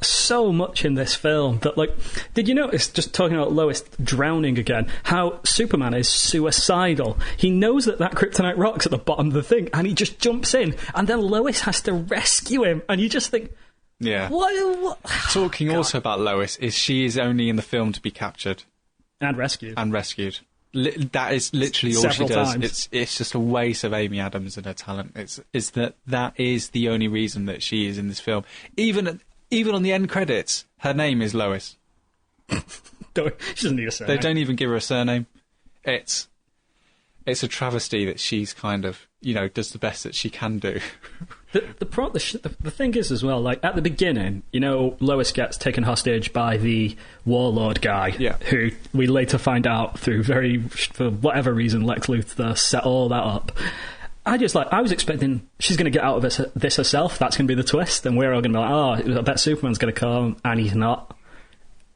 so much in this film that, did you notice, just talking about Lois drowning again, how Superman is suicidal? He knows that kryptonite rock's at the bottom of the thing, and he just jumps in, and then Lois has to rescue him, and you just think, yeah. What? Talking also about Lois, is she is only in the film to be captured. And rescued. That is literally all she does. Times. It's just a waste of Amy Adams and her talent. That is the only reason that she is in this film. Even on the end credits, her name is Lois. She doesn't need a surname. They don't even give her a surname. It's a travesty that she's kind of does the best that she can do. The thing is as well, at the beginning, Lois gets taken hostage by the warlord guy, who we later find out for whatever reason, Lex Luthor set all that up. I was expecting she's going to get out of this herself. That's going to be the twist, and we're all going to be like, I bet Superman's going to come, and he's not.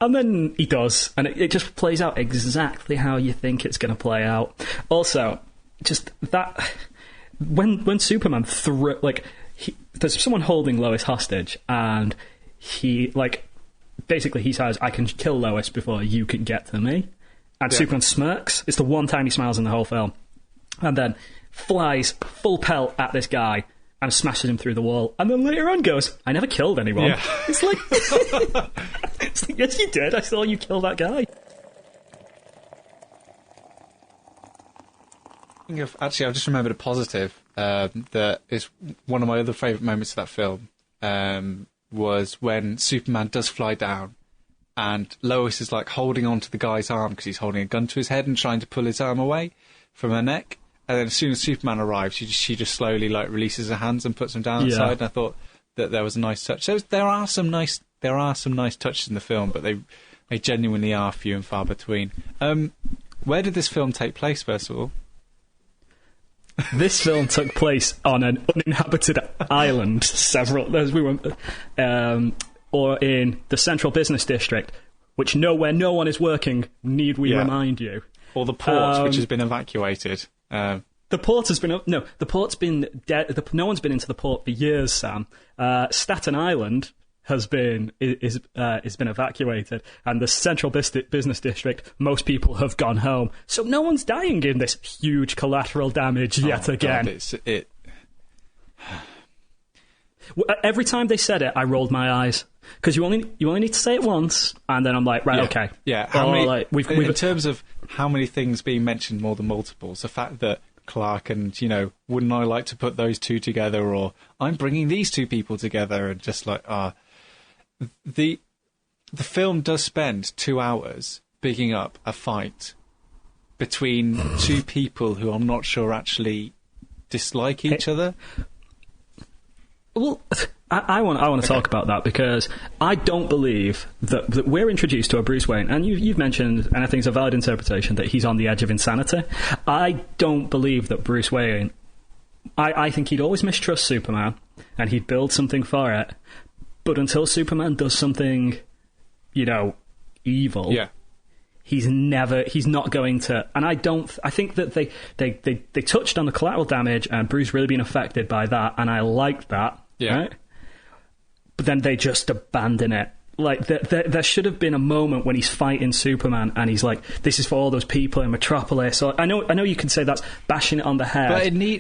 And then he does, and it just plays out exactly how you think it's going to play out. Also, just that when Superman there's someone holding Lois hostage, and he basically he says, I can kill Lois before you can get to me. And Superman smirks. It's the one time he smiles in the whole film. And then flies full pelt at this guy and smashes him through the wall. And then later on goes, I never killed anyone. Yeah. It's like, yes, you did. I saw you kill that guy. Actually, I've just remembered a positive that is one of my other favourite moments of that film was when Superman does fly down and Lois is holding on to the guy's arm because he's holding a gun to his head and trying to pull his arm away from her neck. And then as soon as Superman arrives, she just slowly releases her hands and puts them down the side. And I thought that there was a nice touch. So there are some nice touches in the film, but they genuinely are few and far between. Where did this film take place, first of all? This film took place on an uninhabited island, or in the central business district, where no one is working, need we remind you. Or the port, which has been evacuated. The port has been... No, the port's been dead. No one's been into the port for years, Sam. Staten Island has been evacuated, and the central business district, most people have gone home. So no one's dying in this huge collateral damage yet again. God, Every time they said it, I rolled my eyes. Because you only need to say it once, and then I'm like, right, okay. Yeah, in terms of how many things being mentioned more than multiples, the fact that Clark, and, you know, wouldn't I like to put those two together, or I'm bringing these two people together, and just like, the film does spend 2 hours bigging up a fight between two people who I'm not sure actually dislike each other. Well, I want to talk about that, because I don't believe that we're introduced to a Bruce Wayne, and you've mentioned, and I think it's a valid interpretation, that he's on the edge of insanity. I don't believe that Bruce Wayne... I think he'd always mistrust Superman, and he'd build something for it, but until Superman does something, you know, evil... Yeah. He's not going to, and I think that they touched on the collateral damage and Bruce really being affected by that, and I liked that, yeah. Right? But then they just abandon it. Like, there should have been a moment when he's fighting Superman and he's like, this is for all those people in Metropolis. So I know you can say that's bashing it on the head.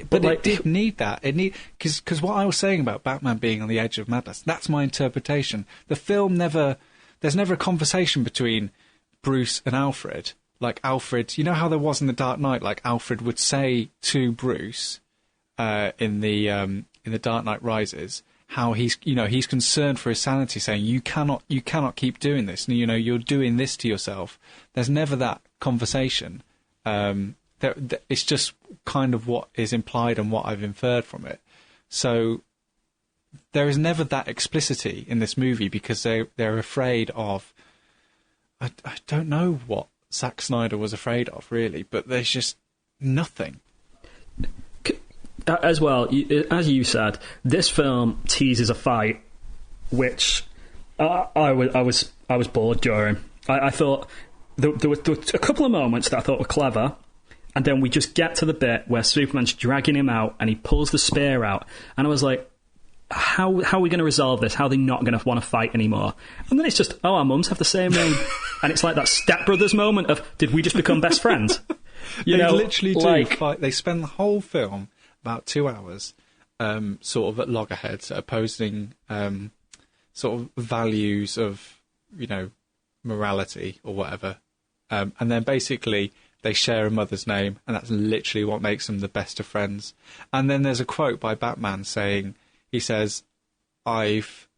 But it did need that. Because what I was saying about Batman being on the edge of madness, that's my interpretation. The film there's never a conversation between Bruce and Alfred. Like, Alfred, you know how there was in The Dark Knight, like Alfred would say to Bruce in the Dark Knight Rises how he's concerned for his sanity, saying you cannot keep doing this, and, you know, you're doing this to yourself. There's never that conversation. It's just kind of what is implied and what I've inferred from it. So there is never that explicitity in this movie, because they're afraid of... I don't know what Zack Snyder was afraid of, really, but there's just nothing. As well, as you said, this film teases a fight, which I was bored during. I thought there were a couple of moments that I thought were clever, and then we just get to the bit where Superman's dragging him out, and he pulls the spear out, and I was like, How are we going to resolve this? How are they not going to want to fight anymore? And then it's just, our mums have the same name. And it's like that Step Brothers moment of, did we just become best friends? They literally do fight. They spend the whole film, about 2 hours, sort of at loggerheads, opposing sort of values of, you know, morality or whatever. And then basically they share a mother's name, and that's literally what makes them the best of friends. And then there's a quote by Batman saying... He says, I've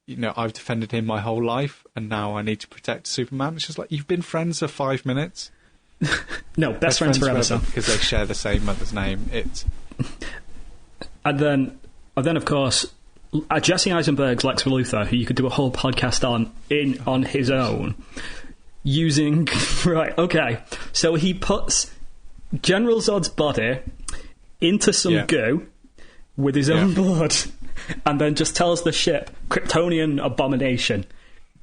defended him my whole life, and now I need to protect Superman. It's just like, you've been friends for 5 minutes. No, best friends forever. Because they share the same mother's name. And then, of course, Jesse Eisenberg's Lex Luthor, who you could do a whole podcast on his own, using... Right, okay. So he puts General Zod's body into some goo with his own blood, and then just tells the ship Kryptonian abomination,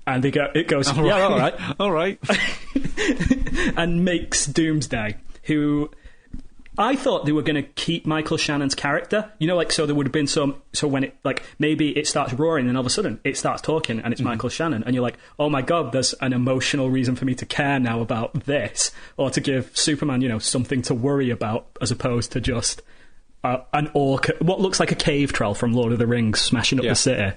and it goes, all right, all right, and makes Doomsday, who I thought they were going to keep Michael Shannon's character, you know, like, so there would have been so when it, like, maybe it starts roaring and all of a sudden it starts talking and it's Michael Shannon, and you're like, oh my god, there's an emotional reason for me to care now about this, or to give Superman, you know, something to worry about, as opposed to just an orc, what looks like a cave troll from Lord of the Rings smashing up the city.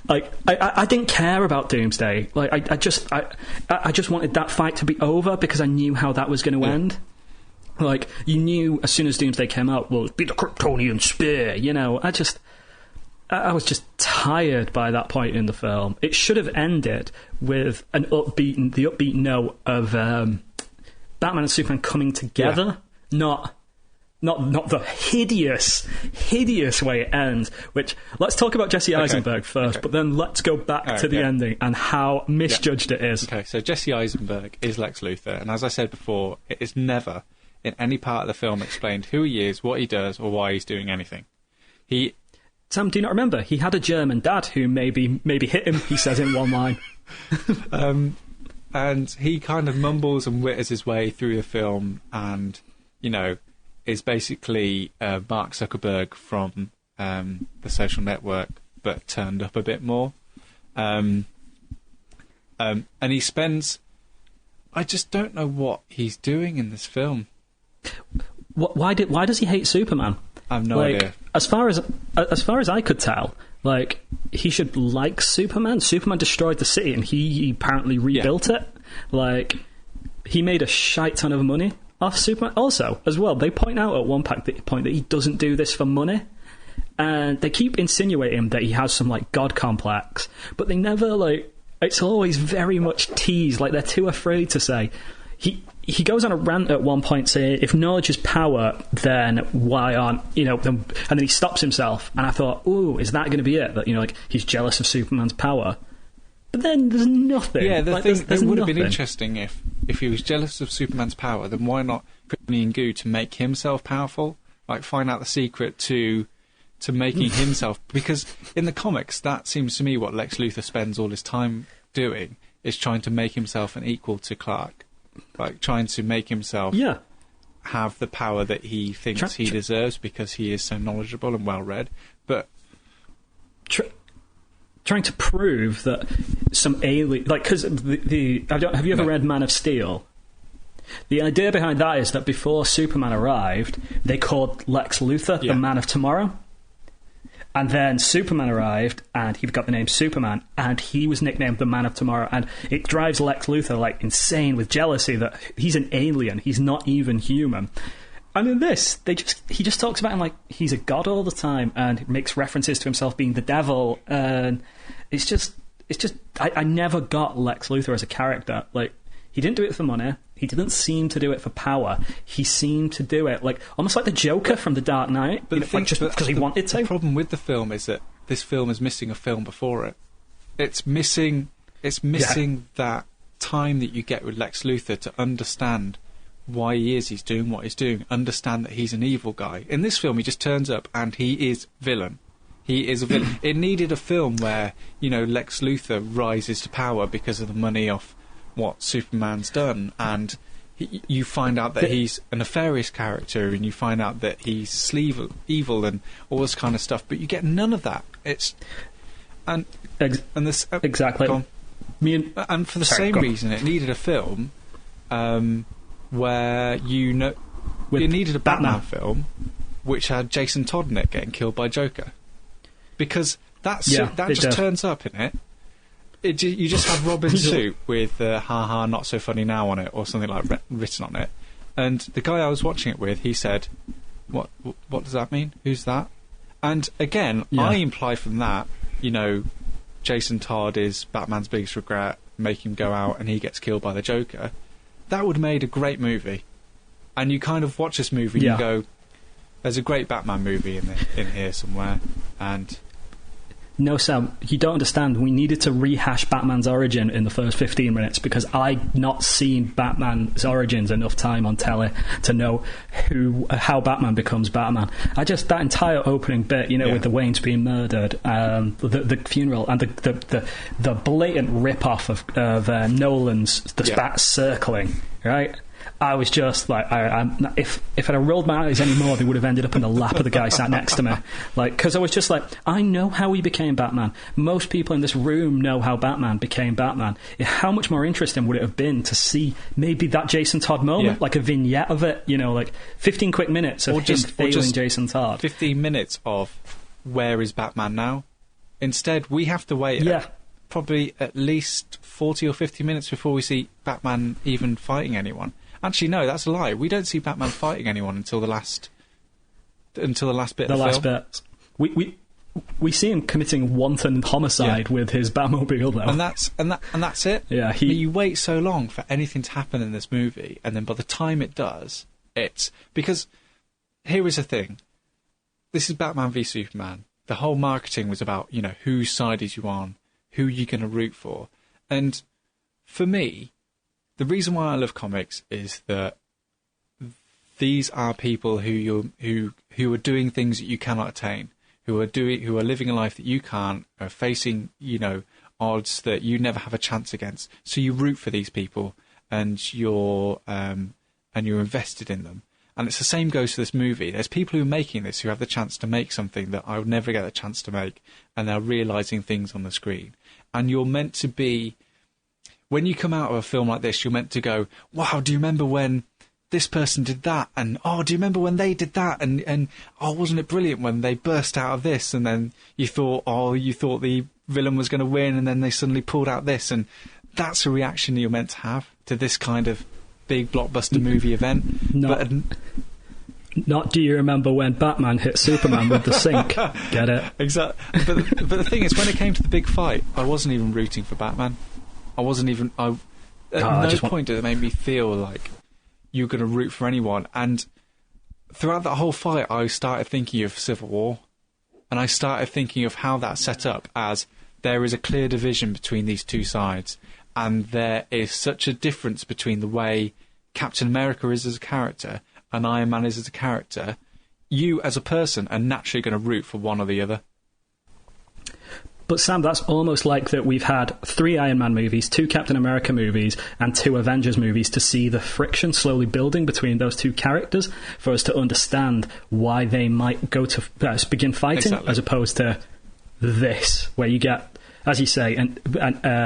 Like, I didn't care about Doomsday. Like, I just wanted that fight to be over, because I knew how that was going to end. Like, you knew as soon as Doomsday came out, well, it'd be the Kryptonian spear, you know. I was just tired by that point in the film. It should have ended with the upbeat note of Batman and Superman coming together, not the hideous way it ends. Which, let's talk about Jesse Eisenberg first, but then let's go back to the ending and how misjudged it is. Okay, so Jesse Eisenberg is Lex Luthor, and as I said before, it is never in any part of the film explained who he is, what he does, or why he's doing anything. Sam, do you not remember? He had a German dad who maybe hit him, he says in one line. And he kind of mumbles and witters his way through the film, and, you know, is basically Mark Zuckerberg from The Social Network, but turned up a bit more. And he spends... I just don't know what he's doing in this film. Why does he hate Superman? I have no idea. As far as I could tell, like, he should like Superman. Superman destroyed the city, and he apparently rebuilt it. Like, he made a shite ton of money off Superman. Also, as well, they point out at one point that he doesn't do this for money. And they keep insinuating that he has some, like, god complex. But they never, like... It's always very much teased. Like, they're too afraid to say... He goes on a rant at one point saying, if knowledge is power, then why aren't... and then he stops himself. And I thought, ooh, is that going to be it? That, like, he's jealous of Superman's power. But then there's nothing. Yeah, there's it would have been nothing. Interesting if he was jealous of Superman's power, then why not put money in goo to make himself powerful? Like, find out the secret to making himself... Because in the comics, that seems to me what Lex Luthor spends all his time doing, is trying to make himself an equal to Clark. Like, trying to make himself have the power that he thinks he deserves because he is so knowledgeable and well-read. But... Trying to prove that some alien... Like, because have you ever read Man of Steel? The idea behind that is that before Superman arrived, they called Lex Luthor the Man of Tomorrow. And then Superman arrived, and he got the name Superman, and he was nicknamed the Man of Tomorrow. And it drives Lex Luthor, like, insane with jealousy that he's an alien. He's not even human. And in this, he just talks about him like he's a god all the time, and makes references to himself being the devil. And it's just I never got Lex Luthor as a character. Like, he didn't do it for money. He didn't seem to do it for power. He seemed to do it like almost like the Joker from The Dark Knight, just because he wanted to. The problem with the film is that this film is missing a film before it. It's missing that time that you get with Lex Luthor to understand why he's doing what he's doing, understand that he's an evil guy. In this film, he just turns up and he is villain. He is a villain. It needed a film where, Lex Luthor rises to power because of the money off what Superman's done, and you find out that he's a nefarious character, and you find out that he's evil and all this kind of stuff, but you get none of that. Exactly. And for the same reason, it needed a film where it needed a Batman film which had Jason Todd in it getting killed by Joker, because that just turns up in it. You just have Robin's suit with "ha not so funny now" on it, or something like written on it. And the guy I was watching it with, he said, "What does that mean? Who's that?" And again, I imply from that, Jason Todd is Batman's biggest regret, make him go out and he gets killed by the Joker. That would have made a great movie. And you kind of watch this movie and you go, "There's a great Batman movie in here somewhere," and. No, Sam, you don't understand. We needed to rehash Batman's origin in the first 15 minutes because I'd not seen Batman's origins enough time on telly to know how Batman becomes Batman. That entire opening bit, with the Waynes being murdered, the funeral, and the blatant rip-off of Nolan's Bat circling, right? I was just like, if I'd have rolled my eyes anymore, they would have ended up in the lap of the guy sat next to me. Like, because I was just like, I know how he became Batman. Most people in this room know how Batman became Batman. How much more interesting would it have been to see maybe that Jason Todd moment, like a vignette of it, like 15 quick minutes of him failing Jason Todd. 15 minutes of where is Batman now? Instead, we have to wait probably at least 40 or 50 minutes before we see Batman even fighting anyone. Actually, no, that's a lie. We don't see Batman fighting anyone until the last bit of the film. Last bit. We see him committing wanton homicide with his Batmobile, though. And that's it. Yeah, you wait so long for anything to happen in this movie, and then by the time it does, it's because here is the thing. This is Batman v Superman. The whole marketing was about whose side is you on, who you're going to root for, and for me. The reason why I love comics is that these are people who are doing things that you cannot attain, who are living a life that you can't, are facing odds that you never have a chance against. So you root for these people, and you're invested in them. And it's the same goes for this movie. There's people who are making this who have the chance to make something that I would never get the chance to make, and they're realising things on the screen. And you're meant to be. When you come out of a film like this, you're meant to go, wow, do you remember when this person did that? And, oh, do you remember when they did that? And oh, wasn't it brilliant when they burst out of this? And then you thought the villain was going to win, and then they suddenly pulled out this. And that's a reaction you're meant to have to this kind of big blockbuster movie event. Not do you remember when Batman hit Superman with the sink? Get it? Exactly. But the thing is, when it came to the big fight, I wasn't even rooting for Batman. I wasn't even... At no point did it make me feel like you're going to root for anyone. And throughout that whole fight, I started thinking of Civil War. And I started thinking of how that's set up as there is a clear division between these two sides. And there is such a difference between the way Captain America is as a character and Iron Man is as a character. You, as a person, are naturally going to root for one or the other. But Sam, that's almost like that we've had 3 Iron Man movies, 2 Captain America movies, and 2 Avengers movies to see the friction slowly building between those 2 characters for us to understand why they might go to begin fighting, exactly. As opposed to this, where you get, as you say,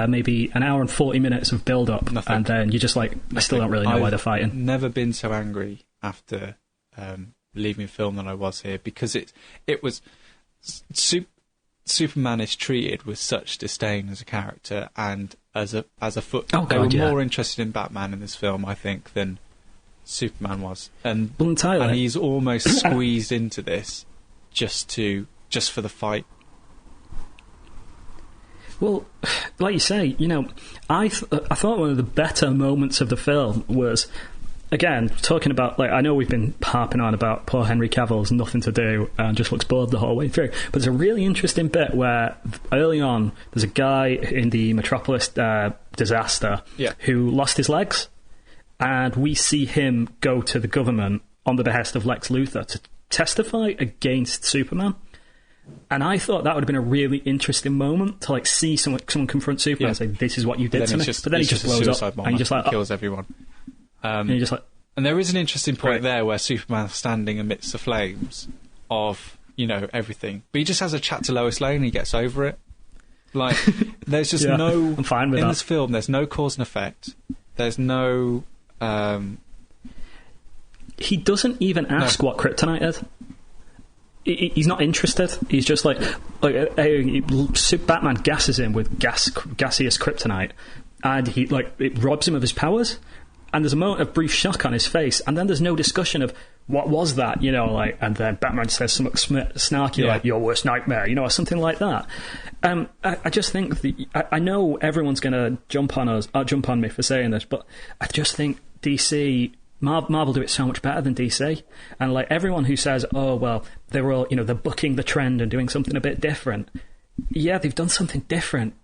maybe an hour and 40 minutes of build-up, and then you're just like, I still don't really know why they're fighting. I've never been so angry after leaving film than I was here, because it was... Superman is treated with such disdain as a character and as a foot. They were more interested in Batman in this film, I think, than Superman was, and he's almost squeezed into this just for the fight. Well, like you say, I thought one of the better moments of the film was, again, talking about, like, I know we've been harping on about poor Henry Cavill's nothing to do and just looks bored the whole way through, but there's a really interesting bit where early on there's a guy in the Metropolis disaster who lost his legs, and we see him go to the government on the behest of Lex Luthor to testify against Superman. And I thought that would have been a really interesting moment to, like, see someone confront Superman and say, this is what you did to me. But then he just blows up and he just, like, kills everyone. And there is an interesting point there where Superman's standing amidst the flames of, everything. But he just has a chat to Lois Lane and he gets over it. Like, there's just no... I'm fine with that. In this film, there's no cause and effect. There's no... He doesn't even ask what kryptonite is. He's not interested. He's just like Batman gasses him with gaseous kryptonite, and it robs him of his powers. And there's a moment of brief shock on his face, and then there's no discussion of what was that, and then Batman says something snarky like "your worst nightmare," or something like that. I just think I know everyone's going to jump on me for saying this, but I just think DC. Marvel do it so much better than DC, and like everyone who says, "Oh well, they were all they're bucking the trend and doing something a bit different." Yeah, they've done something different,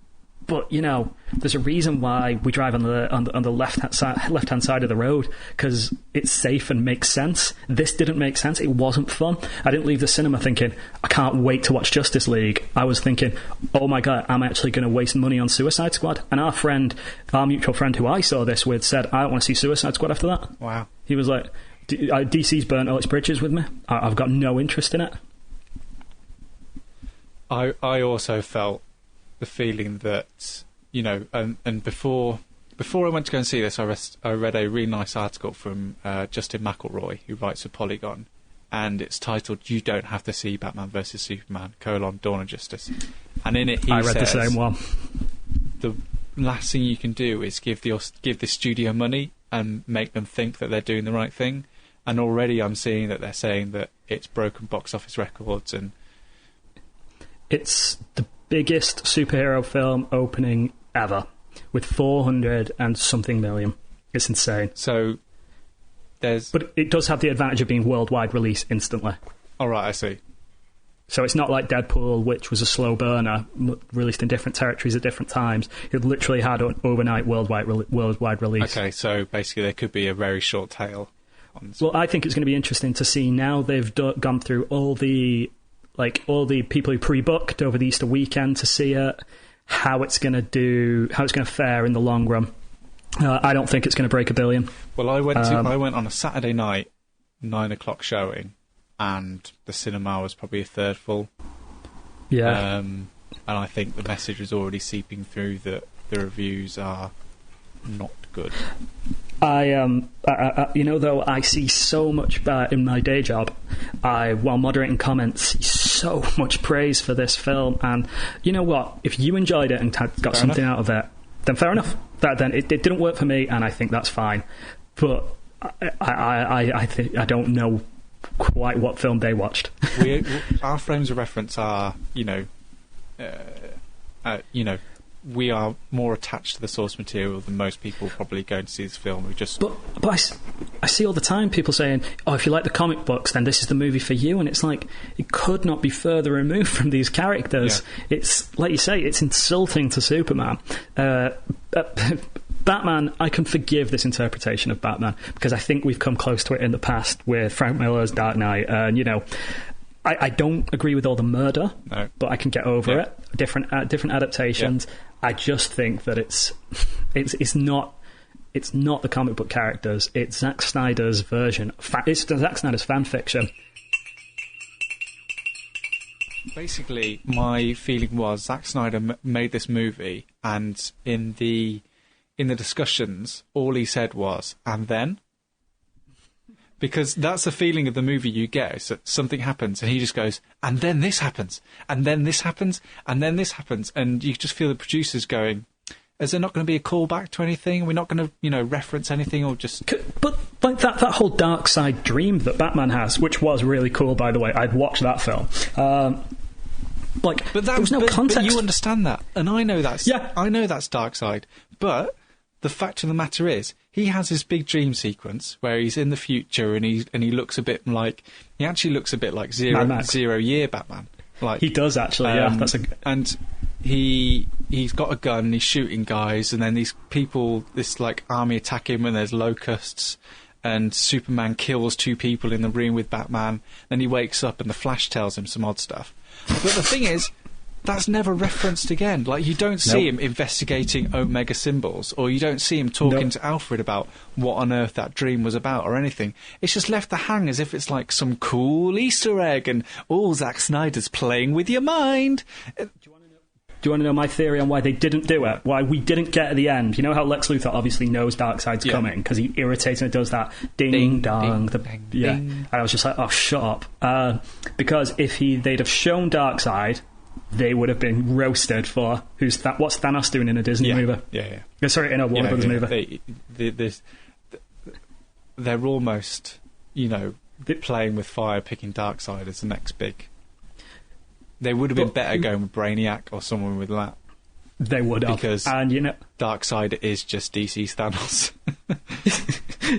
but there's a reason why we drive on the left hand side of the road, because it's safe and makes sense. This didn't make sense. It wasn't fun. I didn't leave the cinema thinking I can't wait to watch Justice League. I was thinking, oh my god, I'm actually going to waste money on Suicide Squad. And our mutual friend who I saw this with said, I don't want to see Suicide Squad after that. Wow. He was like, DC's burnt all its bridges with me. I've got no interest in it. I also felt the feeling that, and before I went to go and see this, I read a really nice article from Justin McElroy, who writes for Polygon, and it's titled "You Don't Have to See Batman vs Superman: Dawn of Justice." And in it, I read the same one. The last thing you can do is give the studio money and make them think that they're doing the right thing. And already I'm seeing that they're saying that it's broken box office records, and it's the biggest superhero film opening ever, with 400 and something million. It's insane. So but it does have the advantage of being worldwide release instantly. All right, I see. So it's not like Deadpool, which was a slow burner, released in different territories at different times. It literally had an overnight worldwide release. Okay, so basically there could be a very short tail. Well, I think it's going to be interesting to see now they've gone through all the people who pre-booked over the Easter weekend to see it, how it's going to fare in the long run. I don't think it's going to break $1 billion. Well, I went on a Saturday night, 9:00 showing, and the cinema was probably a third full. Yeah. And I think the message was already seeping through that the reviews are not good. Though I see so much in my day job, while moderating comments, see so much praise for this film. And you know what? If you enjoyed it and got something out of it, then fair enough. Then it didn't work for me, and I think that's fine. but I don't know quite what film they watched. Our frames of reference are, we are more attached to the source material than most people probably going to see this film. But I see all the time people saying, "Oh, if you like the comic books, then this is the movie for you." And it's like, it could not be further removed from these characters. Yeah. It's like you say, it's insulting to Superman. Batman, I can forgive this interpretation of Batman because I think we've come close to it in the past with Frank Miller's Dark Knight, and I don't agree with all the murder, but I can get over it. Different adaptations. Yeah. I just think that it's not the comic book characters. It's Zack Snyder's version. It's Zack Snyder's fan fiction. Basically, my feeling was Zack Snyder made this movie, and in the discussions, all he said was, "And then." Because that's the feeling of the movie you get, is that something happens and he just goes, "And then this happens, and then this happens, and then this happens," and you just feel the producers going, "Is there not going to be a callback to anything? We're not going to, reference anything, or just..." But like that whole dark side dream that Batman has, which was really cool, by the way. I'd watched that film. There was no context. But you understand that, and I know that's I know that's dark side, but the fact of the matter is, he has his big dream sequence where he's in the future and he looks a bit like, he actually looks a bit like Zero Year Batman. Like he does actually, and he's got a gun and he's shooting guys, and then these people, this like army attack him, and there's locusts, and Superman kills 2 people in the room with Batman. Then he wakes up and the Flash tells him some odd stuff. But the thing is, that's never referenced again. Like, you don't see him investigating Omega symbols, or you don't see him talking to Alfred about what on earth that dream was about or anything. It's just left to hang as if it's like some cool Easter egg, and, Zack Snyder's playing with your mind. Do you want to know my theory on why they didn't do it? Why we didn't get at the end? You know how Lex Luthor obviously knows Darkseid's coming because he irritates and does that ding dong. And I was just like, oh, shut up. Because if they'd have shown Darkseid, they would have been roasted for what's Thanos doing in a Disney movie? Sorry, in a Warner Brothers movie. They're almost, playing with fire, picking Darkseid as the next big. They would have been better going with Brainiac or someone with that. They would have, because Darkseid is just DC's Thanos.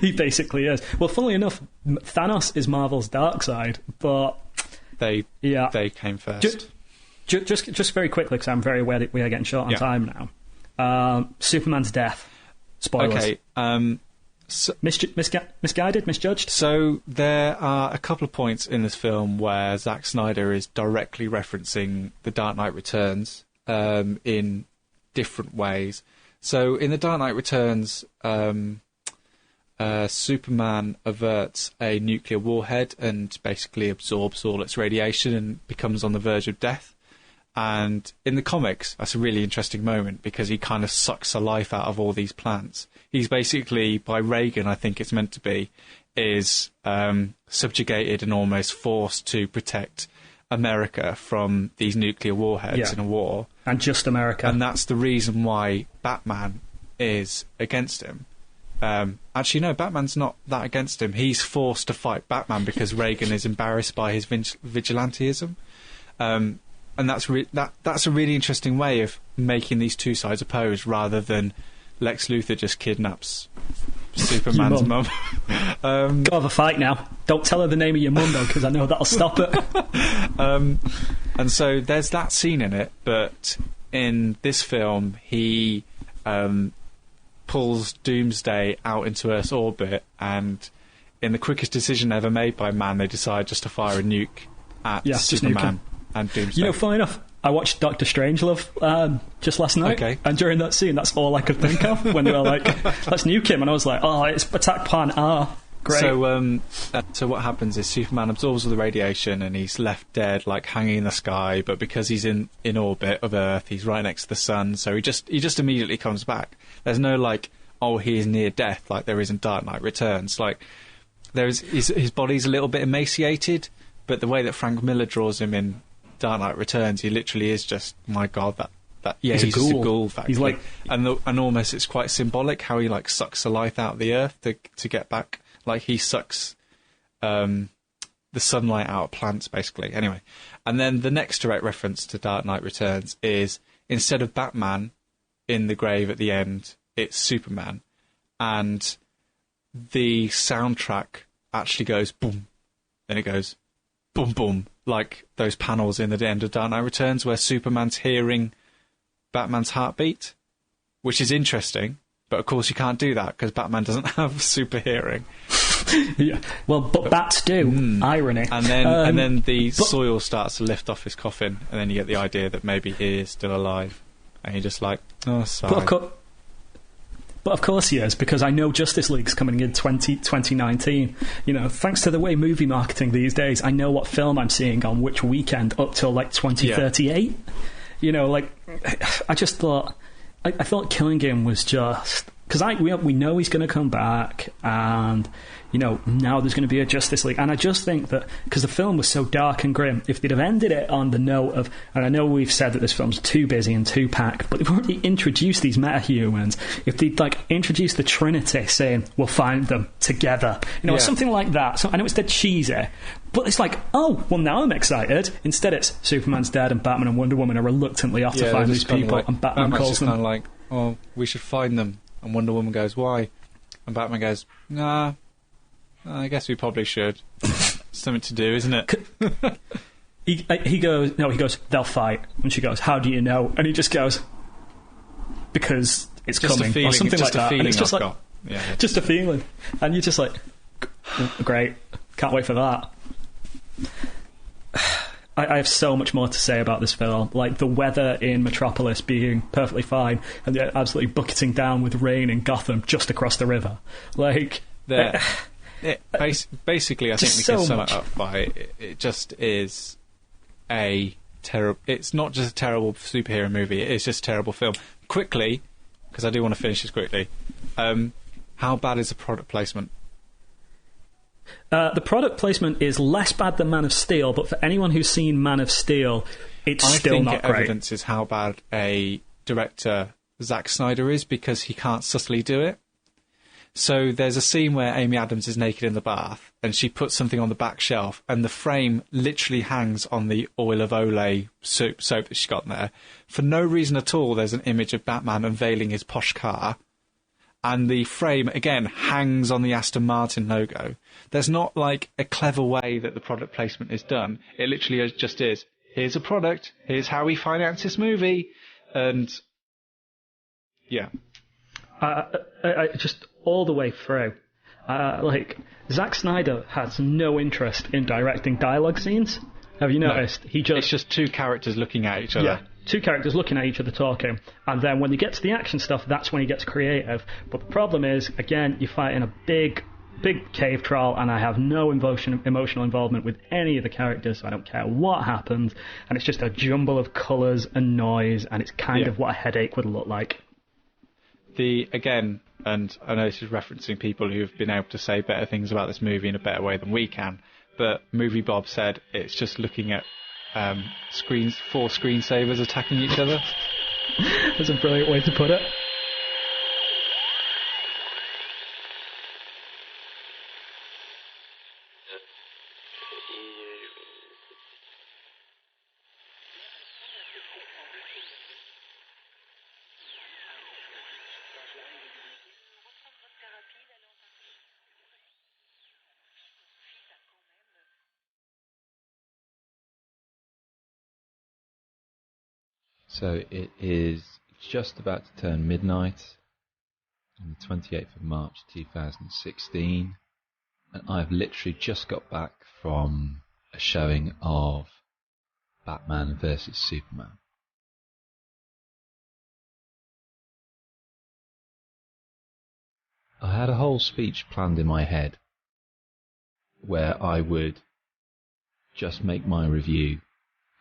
He basically is. Well, funnily enough, Thanos is Marvel's Darkseid, but they came first. Just very quickly, because I'm very aware that we are getting short on time now. Superman's death. Spoilers. Okay. Misguided? Misjudged? So there are a couple of points in this film where Zack Snyder is directly referencing The Dark Knight Returns in different ways. So in The Dark Knight Returns, Superman averts a nuclear warhead and basically absorbs all its radiation and becomes on the verge of death. And in the comics, that's a really interesting moment because he kind of sucks the life out of all these plants. He's basically, by Reagan, I think it's meant to be, is subjugated and almost forced to protect America from these nuclear warheads in a war. And just America. And that's the reason why Batman is against him. Actually, no, Batman's not that against him. He's forced to fight Batman because Reagan is embarrassed by his vigilantism. And that's a really interesting way of making these two sides opposed, rather than Lex Luthor just kidnaps Superman's mum. Go have a fight now. Don't tell her the name of your mum, though, because I know that'll stop it. And so there's that scene in it, but in this film, he pulls Doomsday out into Earth's orbit, and in the quickest decision ever made by man, they decide just to fire a nuke at Superman and Doomsday. Funny enough, I watched Doctor Strangelove just last night, and during that scene, that's all I could think of when they were like, let's nuke him, and I was like, oh, it's attack plan R. Great. So what happens is Superman absorbs all the radiation and he's left dead, like hanging in the sky, but because he's in orbit of Earth, he's right next to the sun, so he just immediately comes back. There's no like, oh, he is near death, like there is in Dark Knight Returns. Like, there's his body's a little bit emaciated, but the way that Frank Miller draws him in Dark Knight Returns, he literally is just, my God, he's a just a ghoul. ghoul. Effectively. He's like, and almost it's quite symbolic how he like sucks the life out of the earth to get back. Like he sucks the sunlight out of plants, basically. Anyway, and then the next direct reference to Dark Knight Returns is instead of Batman in the grave at the end, it's Superman, and the soundtrack actually goes boom, then it goes boom boom, like those panels in the end of Dark Knight Returns where Superman's hearing Batman's heartbeat, which is interesting, but of course you can't do that because Batman doesn't have super hearing. yeah. Well, but bats do. Irony. And then the soil starts to lift off his coffin, and then you get the idea that maybe he is still alive, and you're just like, oh, sorry. But of course he is, because I know Justice League's coming in 2019. You know, thanks to the way movie marketing these days, I know what film I'm seeing on which weekend up till like 2038. Yeah. You know, like, I just thought... I thought killing him was just... Because we know he's going to come back, and, you know, now there's going to be a Justice League. And I just think that, because the film was so dark and grim, if they'd have ended it on the note of... And I know we've said that this film's too busy and too packed, but they've already introduced these metahumans. If they'd, like, introduced the Trinity saying, we'll find them together, you know, or something like that. So I know it's dead cheesy, but it's like, oh, well, now I'm excited. Instead it's Superman's dead and Batman and Wonder Woman are reluctantly off to find these people, like, and Batman calls them... kind of like, oh, we should find them. And Wonder Woman goes, why? And Batman goes, nah, I guess we probably should. Something to do, isn't it? he goes, they'll fight. And she goes, how do you know? And he just goes, because it's just coming. A feeling. Or something it's just like a that. And it's just I've like, got. Yeah. Just a feeling. And you're just like, great, can't wait for that. I have so much more to say about this film. Like the weather in Metropolis being perfectly fine, and they're absolutely bucketing down with rain in Gotham just across the river. Like, basically, I think we can sum it up by it just is a terrible. It's not just a terrible superhero movie; it's just a terrible film. Quickly, because I do want to finish this quickly. How bad is the product placement? The product placement is less bad than Man of Steel, but for anyone who's seen Man of Steel, it's still not great. I think it evidences how bad a director Zack Snyder is because he can't subtly do it. So there's a scene where Amy Adams is naked in the bath and she puts something on the back shelf and the frame literally hangs on the Oil of Olay soap that she's got in there. For no reason at all, there's an image of Batman unveiling his posh car. And the frame, again, hangs on the Aston Martin logo. There's not, like, a clever way that the product placement is done. It literally just is, here's a product, here's how we finance this movie, and... yeah. I just all the way through. Like, Zack Snyder has no interest in directing dialogue scenes. Have you noticed? No, it's just two characters looking at each other. Yeah. Two characters looking at each other talking, and then when they get to the action stuff, that's when he gets creative. But the problem is, again, you fight in a big cave troll, and I have no emotional involvement with any of the characters, so I don't care what happens, and it's just a jumble of colours and noise, and it's kind of what a headache would look like. Again, and I know this is referencing people who have been able to say better things about this movie in a better way than we can, but Movie Bob said it's just looking at four screensavers attacking each other. That's a brilliant way to put it. So it is just about to turn midnight on the 28th of March 2016, and I've literally just got back from a showing of Batman vs Superman. I had a whole speech planned in my head where I would just make my review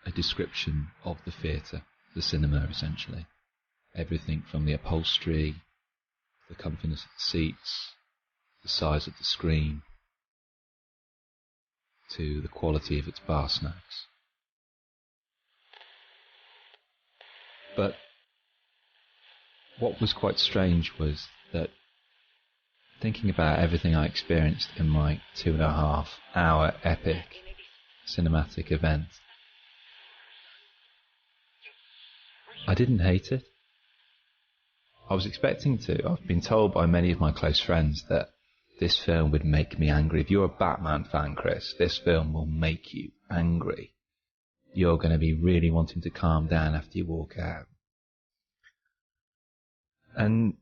a description of the theatre, the cinema essentially. Everything from the upholstery, the comfiness of the seats, the size of the screen, to the quality of its bar snacks. But what was quite strange was that thinking about everything I experienced in my 2.5-hour epic cinematic event, I didn't hate it. I was expecting to. I've been told by many of my close friends that this film would make me angry. If you're a Batman fan, Kris, this film will make you angry. You're going to be really wanting to calm down after you walk out. And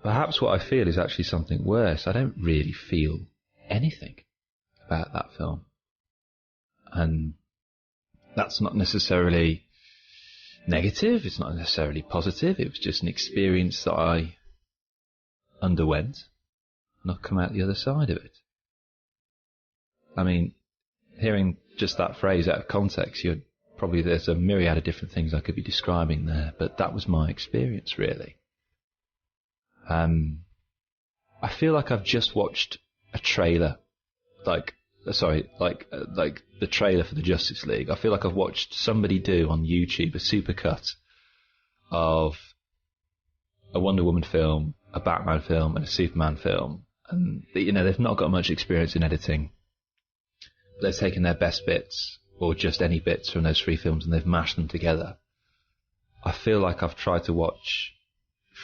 perhaps what I feel is actually something worse. I don't really feel anything about that film. And that's not necessarily negative, it's not necessarily positive, it was just an experience that I underwent, and I've come out the other side of it. I mean, hearing just that phrase out of context, there's a myriad of different things I could be describing there, but that was my experience, really. I feel like I've just watched a trailer, like the trailer for the Justice League. I feel like I've watched somebody do on YouTube a supercut of a Wonder Woman film, a Batman film, and a Superman film. And, they've not got much experience in editing. They've taken their best bits, or just any bits from those 3 films, and they've mashed them together. I feel like I've tried to watch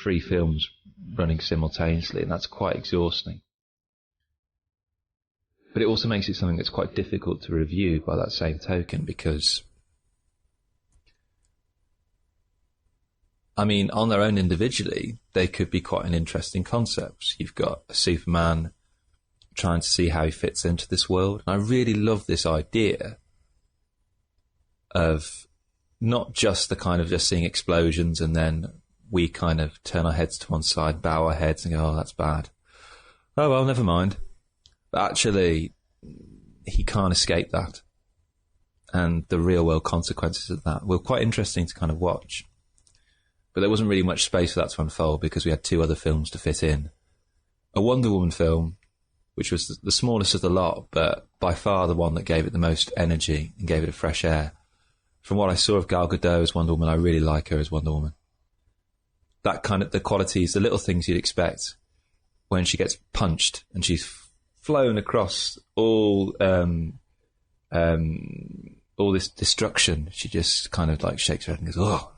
3 films running simultaneously, and that's quite exhausting. But it also makes it something that's quite difficult to review by that same token, because, I mean, on their own individually, they could be quite an interesting concept. You've got a Superman trying to see how he fits into this world. And I really love this idea of not just the kind of just seeing explosions and then we kind of turn our heads to one side, bow our heads and go, oh, that's bad. Oh, well, never mind. But actually, he can't escape that. And the real world consequences of that were quite interesting to kind of watch. But there wasn't really much space for that to unfold because we had 2 other films to fit in. A Wonder Woman film, which was the smallest of the lot, but by far the one that gave it the most energy and gave it a fresh air. From what I saw of Gal Gadot as Wonder Woman, I really like her as Wonder Woman. That kind of, the qualities, the little things you'd expect when she gets punched and she's flown across all this destruction. She just kind of like shakes her head and goes, oh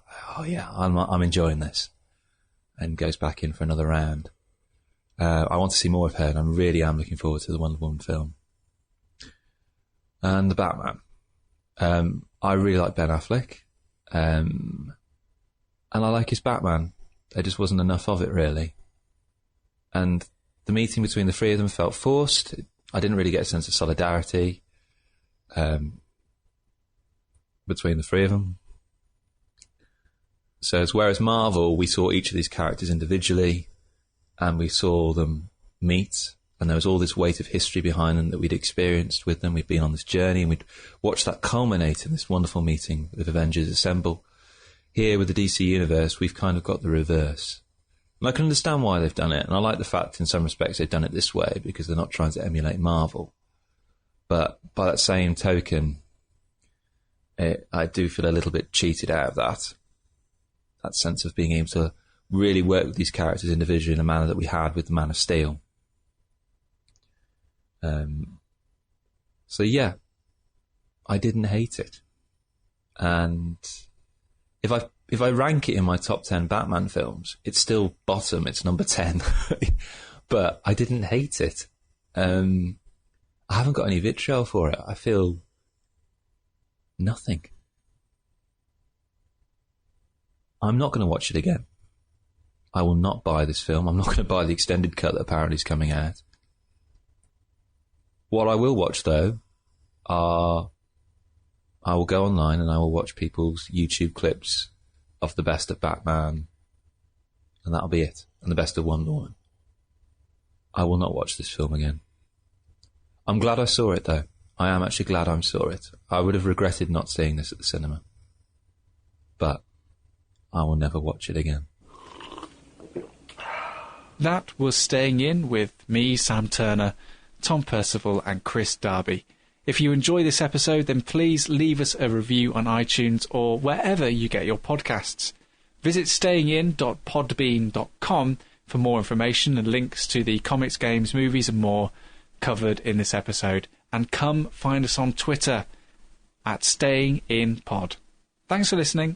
yeah, I'm enjoying this, and goes back in for another round. I want to see more of her, and I really am looking forward to the Wonder Woman film. And the Batman. I really like Ben Affleck, and I like his Batman. There just wasn't enough of it, really. And the meeting between the 3 of them felt forced. I didn't really get a sense of solidarity between the 3 of them. So whereas Marvel, we saw each of these characters individually, and we saw them meet, and there was all this weight of history behind them that we'd experienced with them. We'd been on this journey, and we'd watched that culminate in this wonderful meeting with Avengers Assemble. Here with the DC Universe, we've kind of got the reverse. And I can understand why they've done it, and I like the fact in some respects they've done it this way, because they're not trying to emulate Marvel. But by that same token, I do feel a little bit cheated out of that sense of being able to really work with these characters individually in a manner that we had with the Man of Steel. So yeah, I didn't hate it. And if I rank it in my top 10 Batman films, it's still bottom, it's number 10. But I didn't hate it. I haven't got any vitriol for it. I feel nothing. I'm not going to watch it again. I will not buy this film. I'm not going to buy the extended cut that apparently is coming out. What I will watch, though, I will go online and I will watch people's YouTube clips of the best of Batman, and that'll be it, and the best of Wonder Woman. I will not watch this film again. I'm glad I saw it, though. I am actually glad I saw it. I would have regretted not seeing this at the cinema. But I will never watch it again. That was Staying In with me, Sam Turner, Tom Percival and Chris Darby. If you enjoy this episode, then please leave us a review on iTunes or wherever you get your podcasts. Visit stayingin.podbean.com for more information and links to the comics, games, movies and more covered in this episode. And come find us on Twitter at StayingInPod. Thanks for listening.